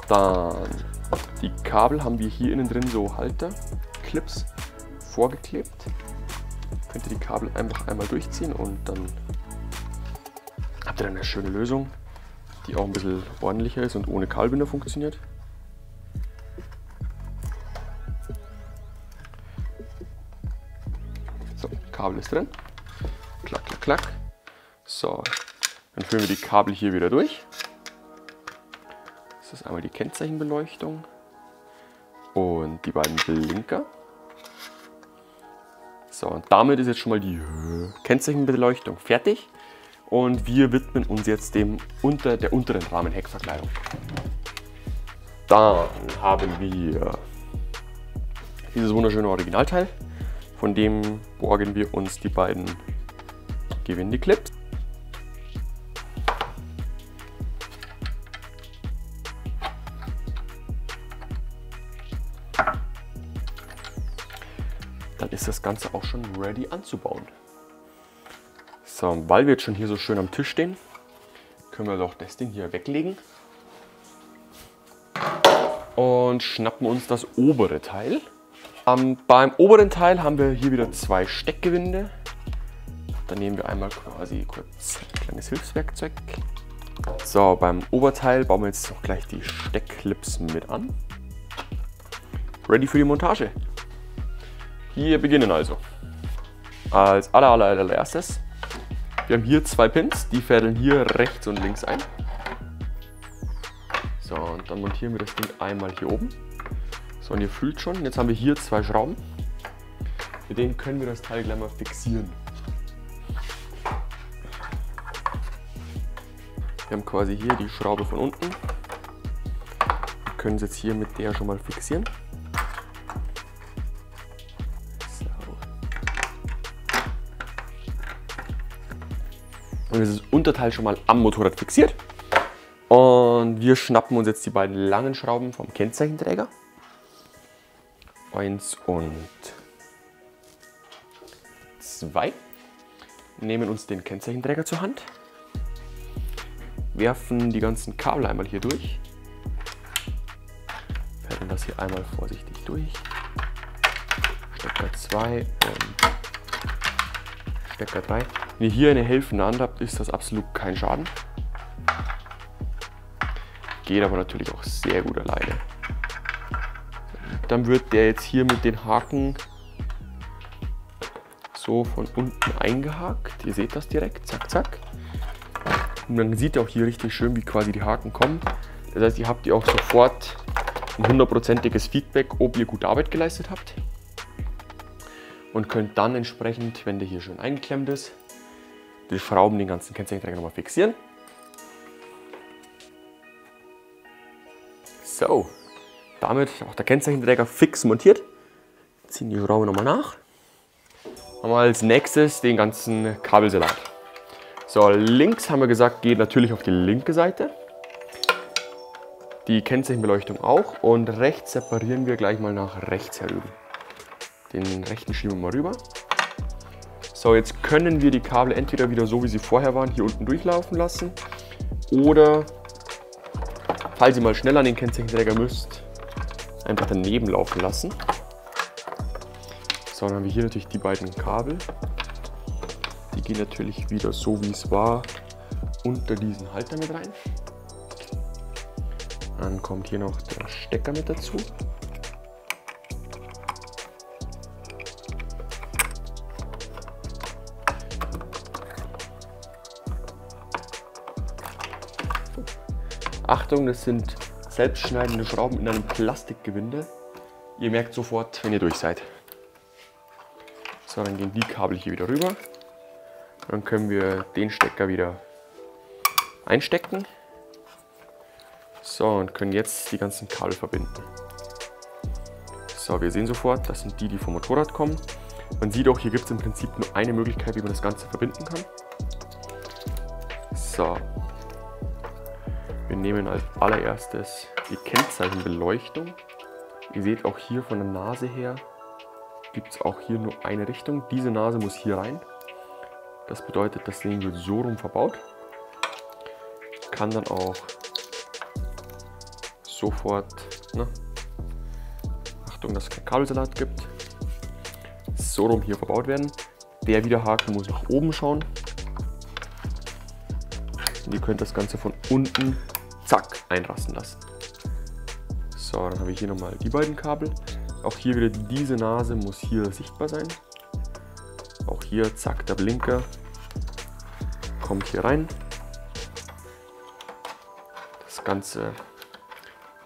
Dann die Kabel haben wir hier innen drin so Halterclips vorgeklebt. Könnt ihr die Kabel einfach einmal durchziehen und dann habt ihr dann eine schöne Lösung, die auch ein bisschen ordentlicher ist und ohne Kabelbinder funktioniert. So, Kabel ist drin. Klack, klack, klack. So, dann führen wir die Kabel hier wieder durch. Das ist einmal die Kennzeichenbeleuchtung und die beiden Blinker. So, und damit ist jetzt schon mal die Kennzeichenbeleuchtung fertig. Und wir widmen uns jetzt der unteren Rahmenheckverkleidung. Dann haben wir dieses wunderschöne Originalteil. Von dem borgen wir uns die beiden Gewindeclips. Dann ist das Ganze auch schon ready anzubauen. So, weil wir jetzt schon hier so schön am Tisch stehen, können wir doch das Ding hier weglegen und schnappen uns das obere Teil. Beim oberen Teil haben wir hier wieder zwei Steckgewinde. Dann nehmen wir einmal quasi kurz ein kleines Hilfswerkzeug. So, beim Oberteil bauen wir jetzt auch gleich die Steckclips mit an. Ready für die Montage. Wir beginnen also. Als allererstes, wir haben hier zwei Pins, die fädeln hier rechts und links ein. So, und dann montieren wir das Ding einmal hier oben. So, und ihr fühlt schon, jetzt haben wir hier zwei Schrauben. Mit denen können wir das Teil gleich mal fixieren. Wir haben quasi hier die Schraube von unten. Wir können es jetzt hier mit der schon mal fixieren. So. Und jetzt ist das Unterteil schon mal am Motorrad fixiert. Und wir schnappen uns jetzt die beiden langen Schrauben vom Kennzeichenträger. 1 und 2. Nehmen uns den Kennzeichenträger zur Hand. Werfen die ganzen Kabel einmal hier durch. Fädeln das hier einmal vorsichtig durch. Stecker 2 und Stecker 3. Wenn ihr hier eine helfende Hand habt, ist das absolut kein Schaden. Geht aber natürlich auch sehr gut alleine. Dann wird der jetzt hier mit den Haken so von unten eingehakt. Ihr seht das direkt, zack, zack. Und man sieht auch hier richtig schön, wie quasi die Haken kommen. Das heißt, ihr habt auch sofort ein 100%iges Feedback, ob ihr gute Arbeit geleistet habt. Und könnt dann entsprechend, wenn der hier schön eingeklemmt ist, die Schrauben den ganzen Kennzeichenträger nochmal fixieren. So, damit auch der Kennzeichenträger fix montiert. Ziehen die Schraube nochmal nach. Haben wir als nächstes den ganzen Kabelsalat. So, links haben wir gesagt, geht natürlich auf die linke Seite. Die Kennzeichenbeleuchtung auch und rechts separieren wir gleich mal nach rechts herüber. Den rechten schieben wir mal rüber. So, jetzt können wir die Kabel entweder wieder so wie sie vorher waren hier unten durchlaufen lassen oder, falls ihr mal schnell an den Kennzeichenträger müsst, einfach daneben laufen lassen. So, dann haben wir hier natürlich die beiden Kabel. Die gehen natürlich wieder so wie es war unter diesen Halter mit rein. Dann kommt hier noch der Stecker mit dazu. Achtung, das sind selbstschneidende Schrauben in einem Plastikgewinde. Ihr merkt sofort, wenn ihr durch seid. So, dann gehen die Kabel hier wieder rüber. Dann können wir den Stecker wieder einstecken. So, und können jetzt die ganzen Kabel verbinden. So, wir sehen sofort, das sind die, die vom Motorrad kommen. Man sieht auch, hier gibt es im Prinzip nur eine Möglichkeit, wie man das Ganze verbinden kann. So. Wir nehmen als allererstes die Kennzeichenbeleuchtung. Ihr seht auch hier von der Nase her, gibt es auch hier nur eine Richtung. Diese Nase muss hier rein. Das bedeutet, das Ding wird so rum verbaut. Kann dann auch sofort, Achtung, dass es keinen Kabelsalat gibt, so rum hier verbaut werden. Der Widerhaken muss nach oben schauen. Und ihr könnt das Ganze von unten, zack, einrasten lassen. So, dann habe ich hier nochmal die beiden Kabel. Auch hier wieder diese Nase muss hier sichtbar sein. Auch hier, zack, der Blinker kommt hier rein. Das Ganze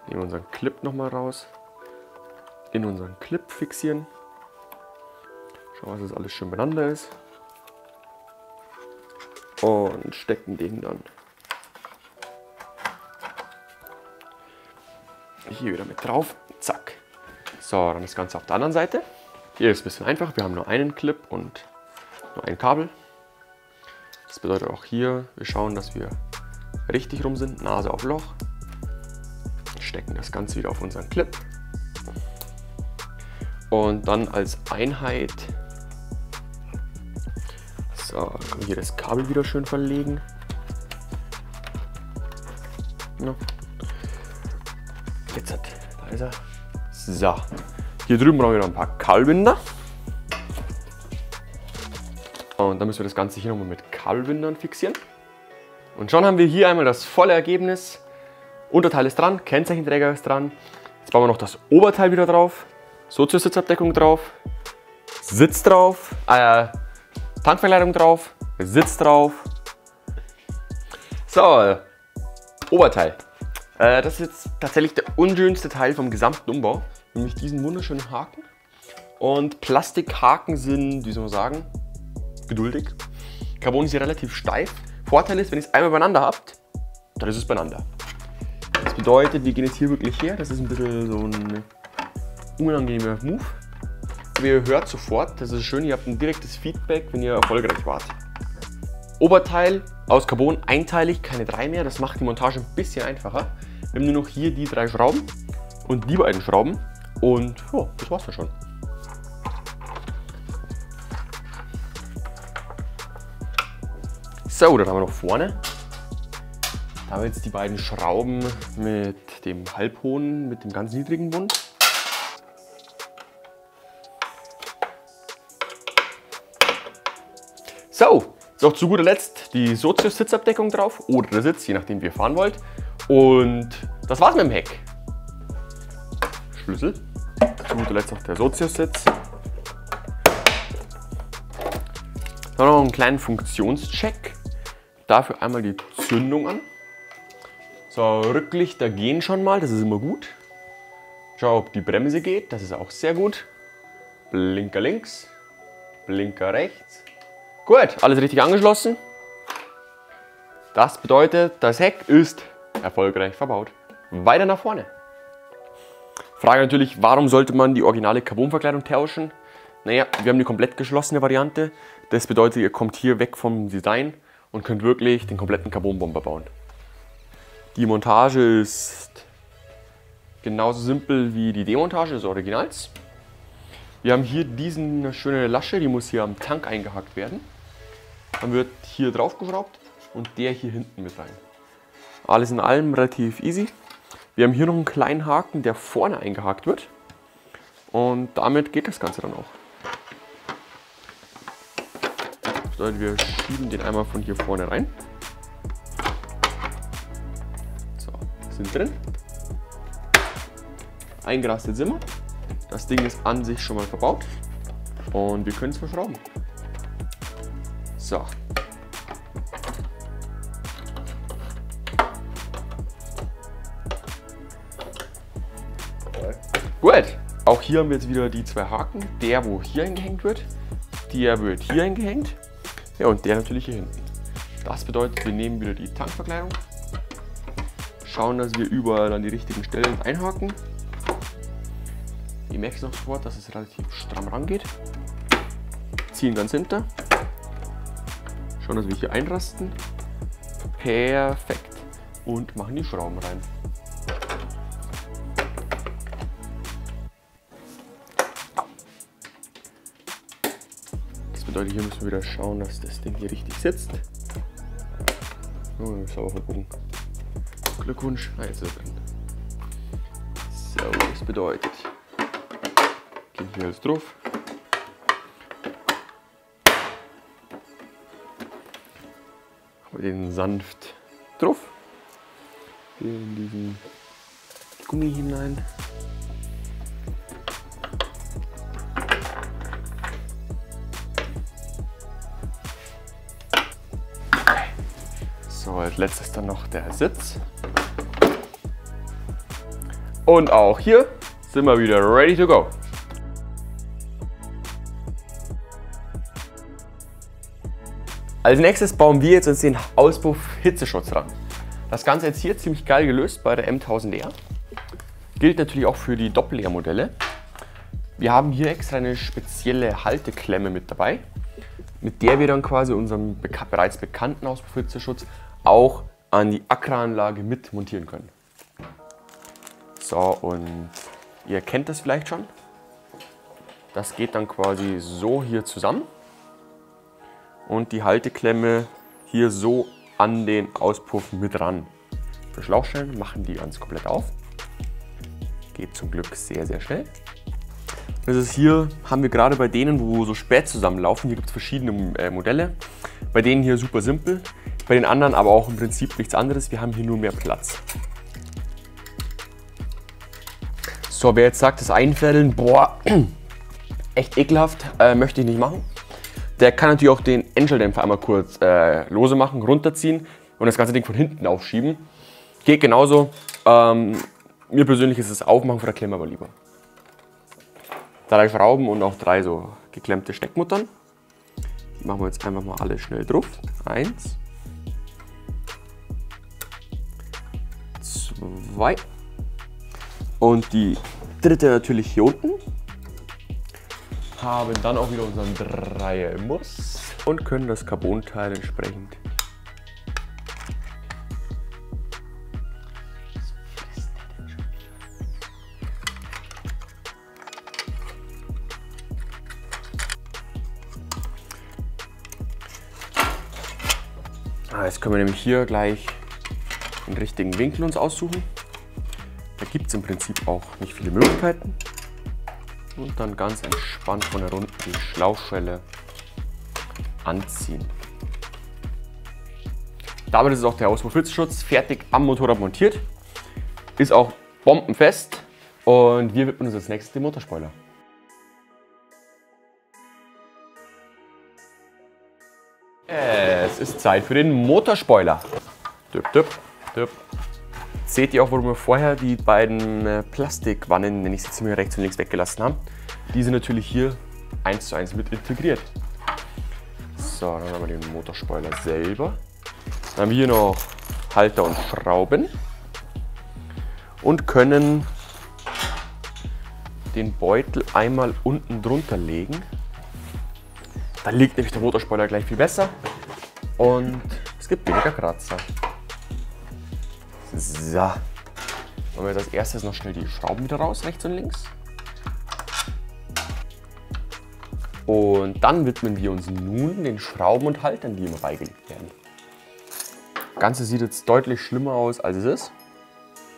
nehmen wir unseren Clip nochmal raus. In unseren Clip fixieren. Schauen, dass das alles schön beieinander ist. Und stecken den dann hier wieder mit drauf. Zack. So, dann das Ganze auf der anderen Seite. Hier ist es ein bisschen einfach. Wir haben nur einen Clip und nur ein Kabel. Das bedeutet auch hier, wir schauen, dass wir richtig rum sind. Nase auf Loch. Stecken das Ganze wieder auf unseren Clip. Und dann als Einheit, so, dann können wir hier das Kabel wieder schön verlegen. Ja. Jetzt da ist er. So, hier drüben brauchen wir noch ein paar Kabelbinder. Und dann müssen wir das Ganze hier nochmal mit Kabelbindern fixieren. Und schon haben wir hier einmal das volle Ergebnis. Unterteil ist dran, Kennzeichenträger ist dran. Jetzt bauen wir noch das Oberteil wieder drauf. Sozio-Sitzabdeckung drauf. Sitz drauf. Tankverkleidung drauf. Sitz drauf. So, Oberteil. Das ist jetzt tatsächlich der unschönste Teil vom gesamten Umbau. Nämlich diesen wunderschönen Haken. Und Plastikhaken sind, wie soll man sagen, geduldig. Carbon ist hier relativ steif. Vorteil ist, wenn ihr es einmal beieinander habt, dann ist es beieinander. Das bedeutet, wir gehen jetzt hier wirklich her. Das ist ein bisschen so ein unangenehmer Move. Aber ihr hört sofort, das ist schön, ihr habt ein direktes Feedback, wenn ihr erfolgreich wart. Oberteil aus Carbon, einteilig, keine 3 mehr. Das macht die Montage ein bisschen einfacher. Wir haben nur noch hier die 3 Schrauben und die beiden Schrauben. Und ja, das war's ja schon. So, dann haben wir noch vorne. Da haben wir jetzt die beiden Schrauben mit dem halbhohen, mit dem ganz niedrigen Bund. So, ist auch zu guter Letzt die Sozio-Sitzabdeckung drauf oder der Sitz, je nachdem wie ihr fahren wollt. Und das war's mit dem Heck. Schlüssel. Zu guter Letzt noch der Sozio-Sitz. Dann noch einen kleinen Funktionscheck. Dafür einmal die Zündung an. So, Rücklichter gehen schon mal, das ist immer gut. Schau, ob die Bremse geht, das ist auch sehr gut. Blinker links, Blinker rechts. Gut, alles richtig angeschlossen. Das bedeutet, das Heck ist erfolgreich verbaut. Weiter nach vorne. Frage natürlich, warum sollte man die originale Carbonverkleidung tauschen? Naja, wir haben die komplett geschlossene Variante. Das bedeutet, ihr kommt hier weg vom Design und könnt wirklich den kompletten Carbonbomber bauen. Die Montage ist Genauso simpel wie die Demontage des Originals. Wir haben hier diese schöne Lasche, die muss hier am Tank eingehakt werden. Dann wird hier drauf geschraubt und der hier hinten mit rein. Alles in allem relativ easy. Wir haben hier noch einen kleinen Haken, der vorne eingehakt wird. Und damit geht das Ganze dann auch. Das bedeutet, wir schieben den einmal von hier vorne rein. So, sind drin. Eingerastet sind wir. Das Ding ist an sich schon mal verbaut. Und wir können es verschrauben. So. Gut. Auch hier haben wir jetzt wieder die zwei Haken. Der, wo hier eingehängt wird. Der wird hier eingehängt. Ja, und der natürlich hier hinten. Das bedeutet, wir nehmen wieder die Tankverkleidung. Schauen, dass wir überall an die richtigen Stellen einhaken. Ihr merkt noch sofort, dass es relativ stramm rangeht. Ziehen ganz hinter. Schauen, dass wir hier einrasten. Perfekt. Und machen die Schrauben rein. Das bedeutet, hier müssen wir wieder schauen, dass das Ding hier richtig sitzt. Oh, sauber verbogen. Glückwunsch. Ah, jetzt ist er drin. So, das bedeutet, gehen hier alles drauf. Haben wir den sanft drauf. Hier in diesen Gummi hinein. So, als letztes dann noch der Sitz. Und auch hier sind wir wieder ready to go. Als nächstes bauen wir jetzt uns den Auspuff Hitzeschutz ran. Das Ganze jetzt hier ziemlich geil gelöst bei der M1000R. Gilt natürlich auch für die Doppel-R-Modelle. Wir haben hier extra eine spezielle Halteklemme mit dabei, mit der wir dann quasi unseren bereits bekannten Auspuff Hitzeschutz auch an die Ackeranlage mit montieren können. So, und ihr kennt das vielleicht schon. Das geht dann quasi so hier zusammen. Und die Halteklemme hier so an den Auspuff mit ran. Für Schlauchstellen machen die ganz komplett auf. Geht zum Glück sehr, sehr schnell. Das ist hier, haben wir gerade bei denen, wo so spät zusammenlaufen, hier gibt es verschiedene Modelle. Bei denen hier super simpel, bei den anderen aber auch im Prinzip nichts anderes. Wir haben hier nur mehr Platz. So, wer jetzt sagt, das Einfädeln, boah, echt ekelhaft, möchte ich nicht machen. Der kann natürlich auch den Endschalldämpfer einmal kurz lose machen, runterziehen und das ganze Ding von hinten aufschieben. Geht genauso. Mir persönlich ist das Aufmachen von der Klemme aber lieber. 3 Schrauben und auch 3 so geklemmte Steckmuttern. Die machen wir jetzt einfach mal alle schnell drauf. 1, 2 und die dritte natürlich hier unten. Haben dann auch wieder unseren Dreiermus und können das Carbonteil entsprechend jetzt können wir nämlich hier gleich den richtigen Winkel uns aussuchen. Da gibt es im Prinzip auch nicht viele Möglichkeiten. Und dann ganz entspannt von der Runde die Schlauchschwelle anziehen. Damit ist auch der Auspuff Hitzeschutz fertig am Motorrad montiert. Ist auch bombenfest und wir widmen uns als nächstes dem Motorspoiler. Es ist Zeit für den Motorspoiler. Düpp, düpp, düpp. Seht ihr auch, warum wir vorher die beiden Plastikwannen, nenne ich sie jetzt hier rechts und links, weggelassen haben. Die sind natürlich hier 1:1 mit integriert. So, dann haben wir den Motorspoiler selber. Dann haben wir hier noch Halter und Schrauben und können den Beutel einmal unten drunter legen. Dann liegt nämlich der Motorspoiler gleich viel besser und es gibt weniger Kratzer. So, Machen wir jetzt als erstes noch schnell die Schrauben wieder raus, rechts und links. Und dann widmen wir uns nun den Schrauben und Haltern, die immer beigelegt werden. Das Ganze sieht jetzt deutlich schlimmer aus, als es ist.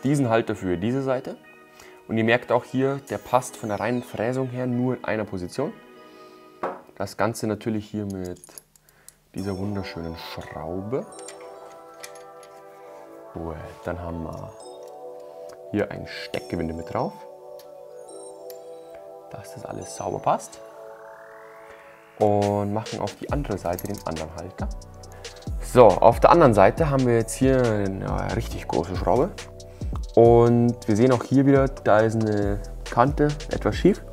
Diesen Halter für diese Seite. Und ihr merkt auch hier, der passt von der reinen Fräsung her nur in einer Position. Das Ganze natürlich hier mit dieser wunderschönen Schraube. Gut, dann haben wir hier ein Steckgewinde mit drauf, dass das alles sauber passt. Und machen auf die andere Seite den anderen Halter. So, auf der anderen Seite haben wir jetzt hier eine richtig große Schraube. Und wir sehen auch hier wieder, da ist eine Kante etwas schief.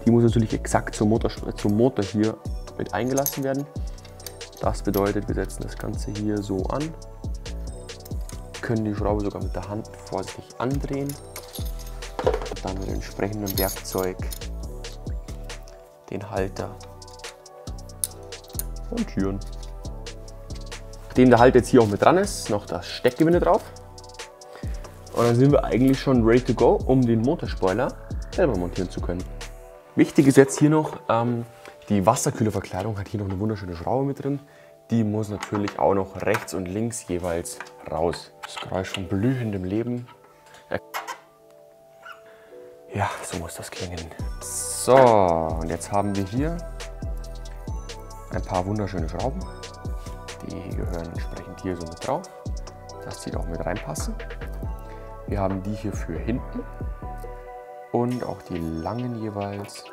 Die muss natürlich exakt zum Motor hier mit eingelassen werden. Das bedeutet, wir setzen das Ganze hier so an. Können die Schraube sogar mit der Hand vorsichtig andrehen. Dann mit dem entsprechenden Werkzeug den Halter montieren. Nachdem der Halter jetzt hier auch mit dran ist, noch das Steckgewinde drauf. Und dann sind wir eigentlich schon ready to go, um den Motorspoiler selber montieren zu können. Wichtig ist jetzt hier noch, die Wasserkühlerverkleidung hat hier noch eine wunderschöne Schraube mit drin. Die muss natürlich auch noch rechts und links jeweils raus. Das Geräusch von blühendem Leben. Ja, so muss das klingen. So, und jetzt haben wir hier ein paar wunderschöne Schrauben. Die gehören entsprechend hier so mit drauf, dass die auch mit reinpassen. Wir haben die hier für hinten und auch die langen jeweils.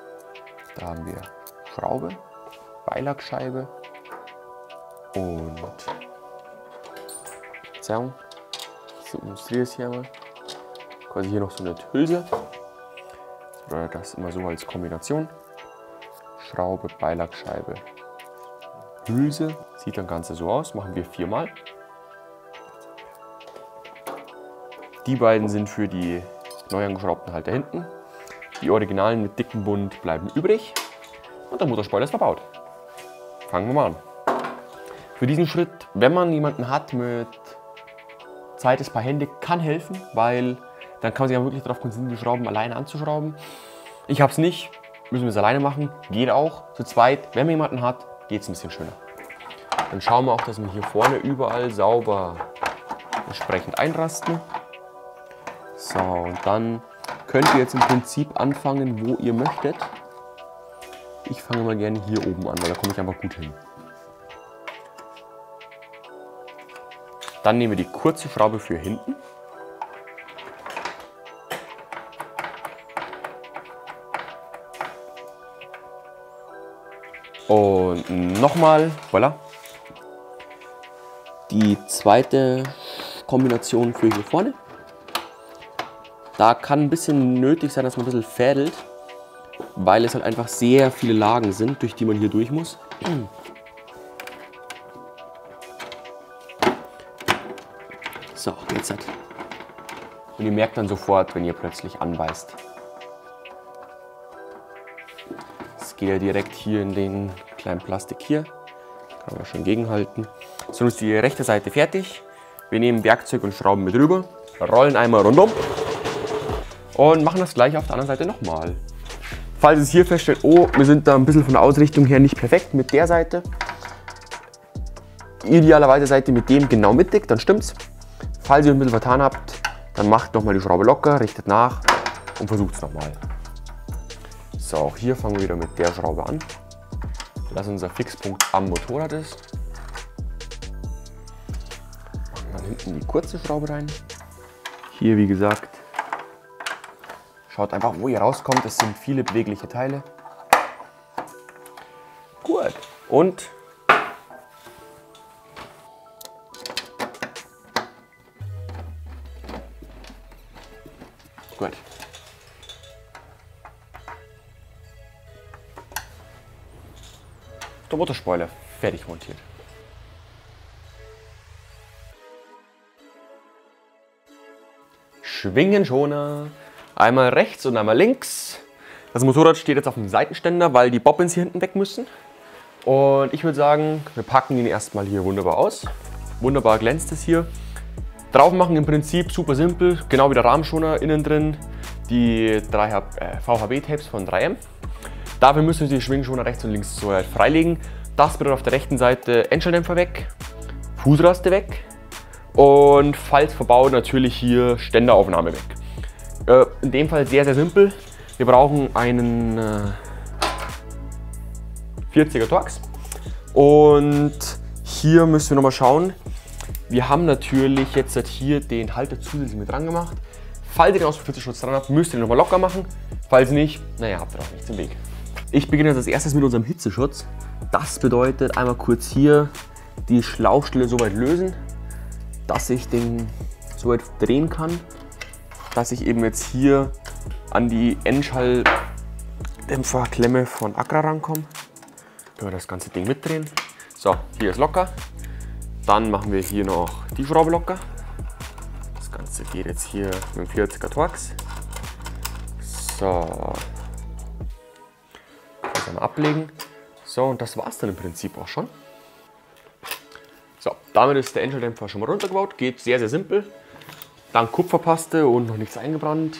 Da haben wir Schraube, Beilackscheibe und Verzeihung, ich demonstriere es hier mal. Quasi hier noch so eine Hülse. Oder das immer so als Kombination. Schraube, Beilackscheibe, Hülse. Sieht dann Ganze so aus, machen wir 4-mal. Die beiden sind für die neu angeschraubten Halter hinten. Die Originalen mit dickem Bund bleiben übrig. Und der Motorspoiler ist verbaut. Fangen wir mal an. Für diesen Schritt, wenn man jemanden hat mit zweites Paar Hände, kann helfen, weil dann kann man sich ja wirklich darauf konzentrieren, die Schrauben alleine anzuschrauben. Ich habe es nicht, müssen wir es alleine machen. Geht auch zu zweit. Wenn man jemanden hat, geht es ein bisschen schöner. Dann schauen wir auch, dass wir hier vorne überall sauber entsprechend einrasten. So, und dann könnt ihr jetzt im Prinzip anfangen, wo ihr möchtet. Ich fange mal gerne hier oben an, weil da komme ich einfach gut hin. Dann nehmen wir die kurze Schraube für hinten. Und nochmal, voilà. Die zweite Kombination für hier vorne. Da kann ein bisschen nötig sein, dass man ein bisschen fädelt, weil es halt einfach sehr viele Lagen sind, durch die man hier durch muss. So, jetzt halt. Und ihr merkt dann sofort, wenn ihr plötzlich anbeißt. Es geht ja direkt hier in den kleinen Plastik hier. Kann man schon gegenhalten. So, ist die rechte Seite fertig. Wir nehmen Werkzeug und Schrauben mit rüber, rollen einmal rundum und machen das gleiche auf der anderen Seite nochmal. Falls es hier feststellt, oh, wir sind da ein bisschen von der Ausrichtung her nicht perfekt mit der Seite. Idealerweise seid ihr mit dem genau mittig, dann stimmt's. Falls ihr ein bisschen vertan habt, dann macht nochmal die Schraube locker, richtet nach und versucht es nochmal. So, auch hier fangen wir wieder mit der Schraube an. Dass unser Fixpunkt am Motorrad ist. Machen dann hinten die kurze Schraube rein. Hier, wie gesagt, schaut einfach, wo ihr rauskommt. Es sind viele bewegliche Teile. Gut. Und gut. Der Motorspoiler fertig montiert. Schwingenschoner. Einmal rechts und einmal links. Das Motorrad steht jetzt auf dem Seitenständer, weil die Bobbins hier hinten weg müssen. Und ich würde sagen, wir packen ihn erstmal hier wunderbar aus. Wunderbar glänzt es hier. Drauf machen im Prinzip super simpel, genau wie der Rahmenschoner innen drin, die VHB-Tapes von 3M. Dafür müssen wir die Schwingenschoner rechts und links so freilegen. Das bedeutet auf der rechten Seite Endschalldämpfer weg, Fußraste weg und falls verbaut natürlich hier Ständeraufnahme weg. In dem Fall sehr, sehr simpel. Wir brauchen einen 40er Torx und hier müssen wir nochmal schauen. Wir haben natürlich jetzt hier den Halter zusätzlich mit dran gemacht. Falls ihr den Auspuff-Hitzeschutz dran habt, müsst ihr den nochmal locker machen. Falls nicht, naja, habt ihr auch nichts im Weg. Ich beginne jetzt als erstes mit unserem Hitzeschutz. Das bedeutet einmal kurz hier die Schlauchstelle so weit lösen, dass ich den so weit drehen kann, dass ich eben jetzt hier an die Endschalldämpferklemme von Accra rankomme. Können wir das ganze Ding mitdrehen. So, hier ist locker. Dann machen wir hier noch die Schraube locker. Das Ganze geht jetzt hier mit dem 40er Torx. So. Das einmal ablegen. So, und das war es dann im Prinzip auch schon. So, damit ist der Endschalldämpfer schon mal runtergebaut. Geht sehr, sehr simpel. Dann Kupferpaste und noch nichts eingebrannt.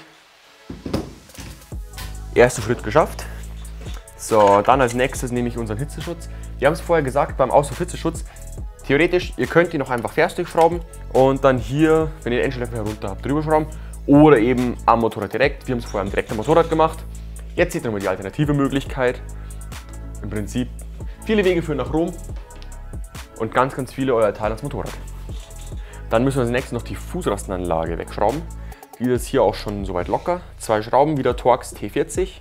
Erster Schritt geschafft. So, dann als nächstes nehme ich unseren Hitzeschutz. Wir haben es vorher gesagt, beim Auspuff-Hitzeschutz, theoretisch, ihr könnt ihn noch einfach fest durchschrauben und dann hier, wenn ihr den Endschalldämpfer herunter habt, drüber schrauben oder eben am Motorrad direkt. Wir haben es vorher am direkten Motorrad gemacht. Jetzt seht ihr nochmal die alternative Möglichkeit. Im Prinzip, viele Wege führen nach Rom und ganz, ganz viele euer Teil ans Motorrad. Dann müssen wir als nächstes noch die Fußrastenanlage wegschrauben. Die ist hier auch schon soweit locker. 2 Schrauben, wieder Torx T40.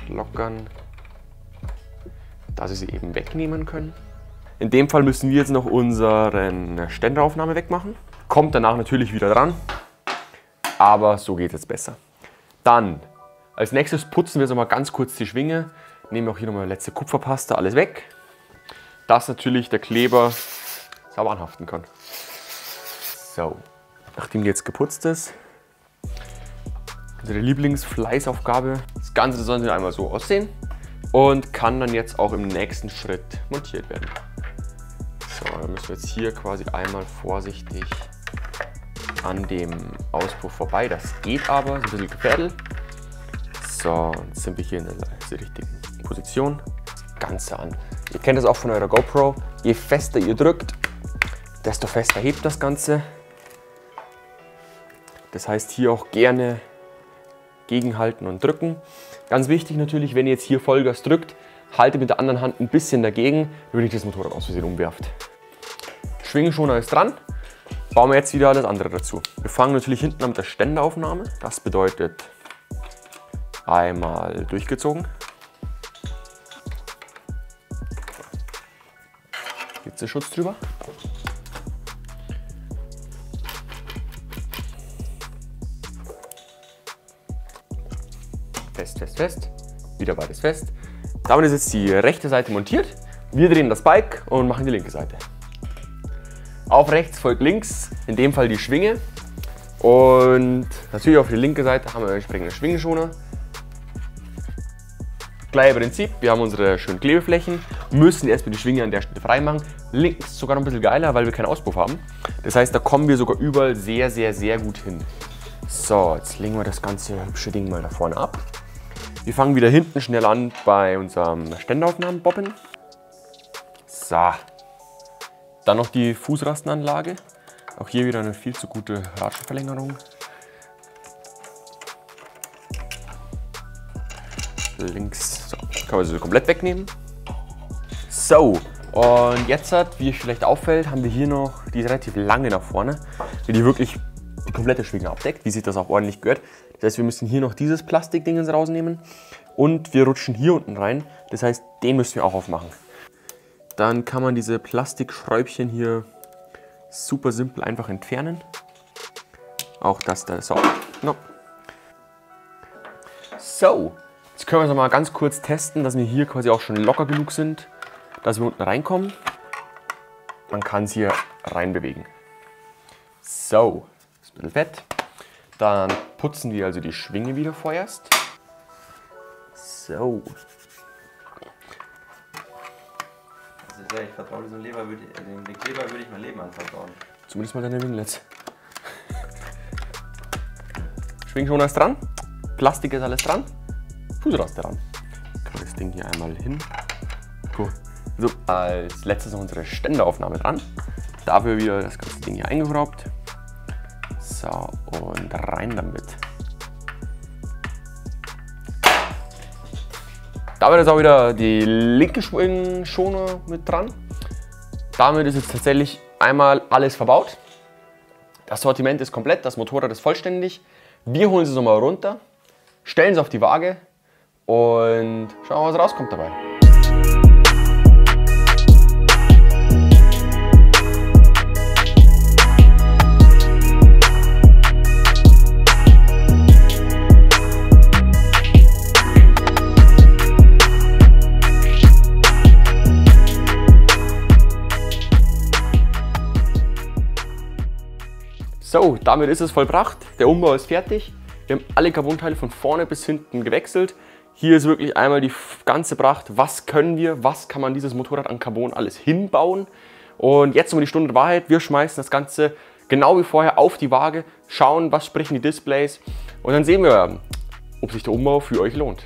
Lockern, dass wir sie eben wegnehmen können. In dem Fall müssen wir jetzt noch unseren Ständeraufnahme wegmachen. Kommt danach natürlich wieder dran, aber so geht es jetzt besser. Dann, als nächstes putzen wir jetzt nochmal ganz kurz die Schwinge. Nehmen auch hier nochmal letzte Kupferpaste, alles weg, dass natürlich der Kleber sauber anhaften kann. So, nachdem die jetzt geputzt ist, unsere Lieblingsfleißaufgabe. Das Ganze soll einmal so aussehen und kann dann jetzt auch im nächsten Schritt montiert werden. So, dann müssen wir jetzt hier quasi einmal vorsichtig an dem Auspuff vorbei. Das geht aber, ist ein bisschen gefädelt. So, jetzt sind wir hier in der richtigen Position. Das Ganze an. Ihr kennt das auch von eurer GoPro. Je fester ihr drückt, desto fester hebt das Ganze. Das heißt, hier auch gerne gegenhalten und drücken. Ganz wichtig natürlich, wenn ihr jetzt hier Vollgas drückt, haltet mit der anderen Hand ein bisschen dagegen, damit ihr das Motorrad aus Versehen umwerft. Schwingenschoner ist dran. Bauen wir jetzt wieder alles andere dazu. Wir fangen natürlich hinten an mit der Ständeraufnahme. Das bedeutet einmal durchgezogen. Hitzeschutz drüber. Fest, fest, fest. Wieder beides fest. Damit ist jetzt die rechte Seite montiert. Wir drehen das Bike und machen die linke Seite. Auf rechts folgt links, in dem Fall die Schwinge. Und natürlich auf die linke Seite haben wir entsprechende Schwingenschoner. Gleiche Prinzip, wir haben unsere schönen Klebeflächen, müssen erstmal die Schwinge an der Stelle frei machen. Links sogar noch ein bisschen geiler, weil wir keinen Auspuff haben. Das heißt, da kommen wir sogar überall sehr, sehr, sehr gut hin. So, jetzt legen wir das ganze hübsche Ding mal da vorne ab. Wir fangen wieder hinten schnell an bei unserem Ständeraufnahmen-Bobbin. So. Dann noch die Fußrastenanlage. Auch hier wieder eine viel zu gute Radschnurverlängerung. Links, so, kann man sie komplett wegnehmen. So, und jetzt, wie euch vielleicht auffällt, haben wir hier noch, die ist relativ lange nach vorne, die wirklich die komplette Schwinge abdeckt, wie sich das auch ordentlich gehört. Das heißt, wir müssen hier noch dieses Plastikdingens rausnehmen und wir rutschen hier unten rein. Das heißt, den müssen wir auch aufmachen. Dann kann man diese Plastikschräubchen hier super simpel einfach entfernen. Auch das da ist auch. No. So, jetzt können wir es mal ganz kurz testen, dass wir hier quasi auch schon locker genug sind, dass wir unten reinkommen. Man kann es hier reinbewegen. So, ist ein bisschen fett. Dann putzen wir also die Schwinge wieder vorerst. So. Ich vertraue diesem Kleber, würde ich mein Leben anvertrauen. Zumindest mal deine Winglets. Schwingschoner ist dran, Plastik ist alles dran, Fußraste dran. Kann das Ding hier einmal hin. Cool. So, als letztes noch unsere Ständeraufnahme dran. Dafür wieder das ganze Ding hier eingeschraubt. So, und rein damit. Da wird jetzt auch wieder die linke Schwingschoner mit dran. Damit ist jetzt tatsächlich einmal alles verbaut. Das Sortiment ist komplett, das Motorrad ist vollständig. Wir holen es nochmal runter, stellen es auf die Waage und schauen, was rauskommt dabei. So, damit ist es vollbracht. Der Umbau ist fertig. Wir haben alle Carbon-Teile von vorne bis hinten gewechselt. Hier ist wirklich einmal die ganze Pracht. Was können wir, was kann man dieses Motorrad an Carbon alles hinbauen? Und jetzt nochmal die Stunde Wahrheit. Wir schmeißen das Ganze genau wie vorher auf die Waage, schauen, was sprechen die Displays und dann sehen wir, ob sich der Umbau für euch lohnt.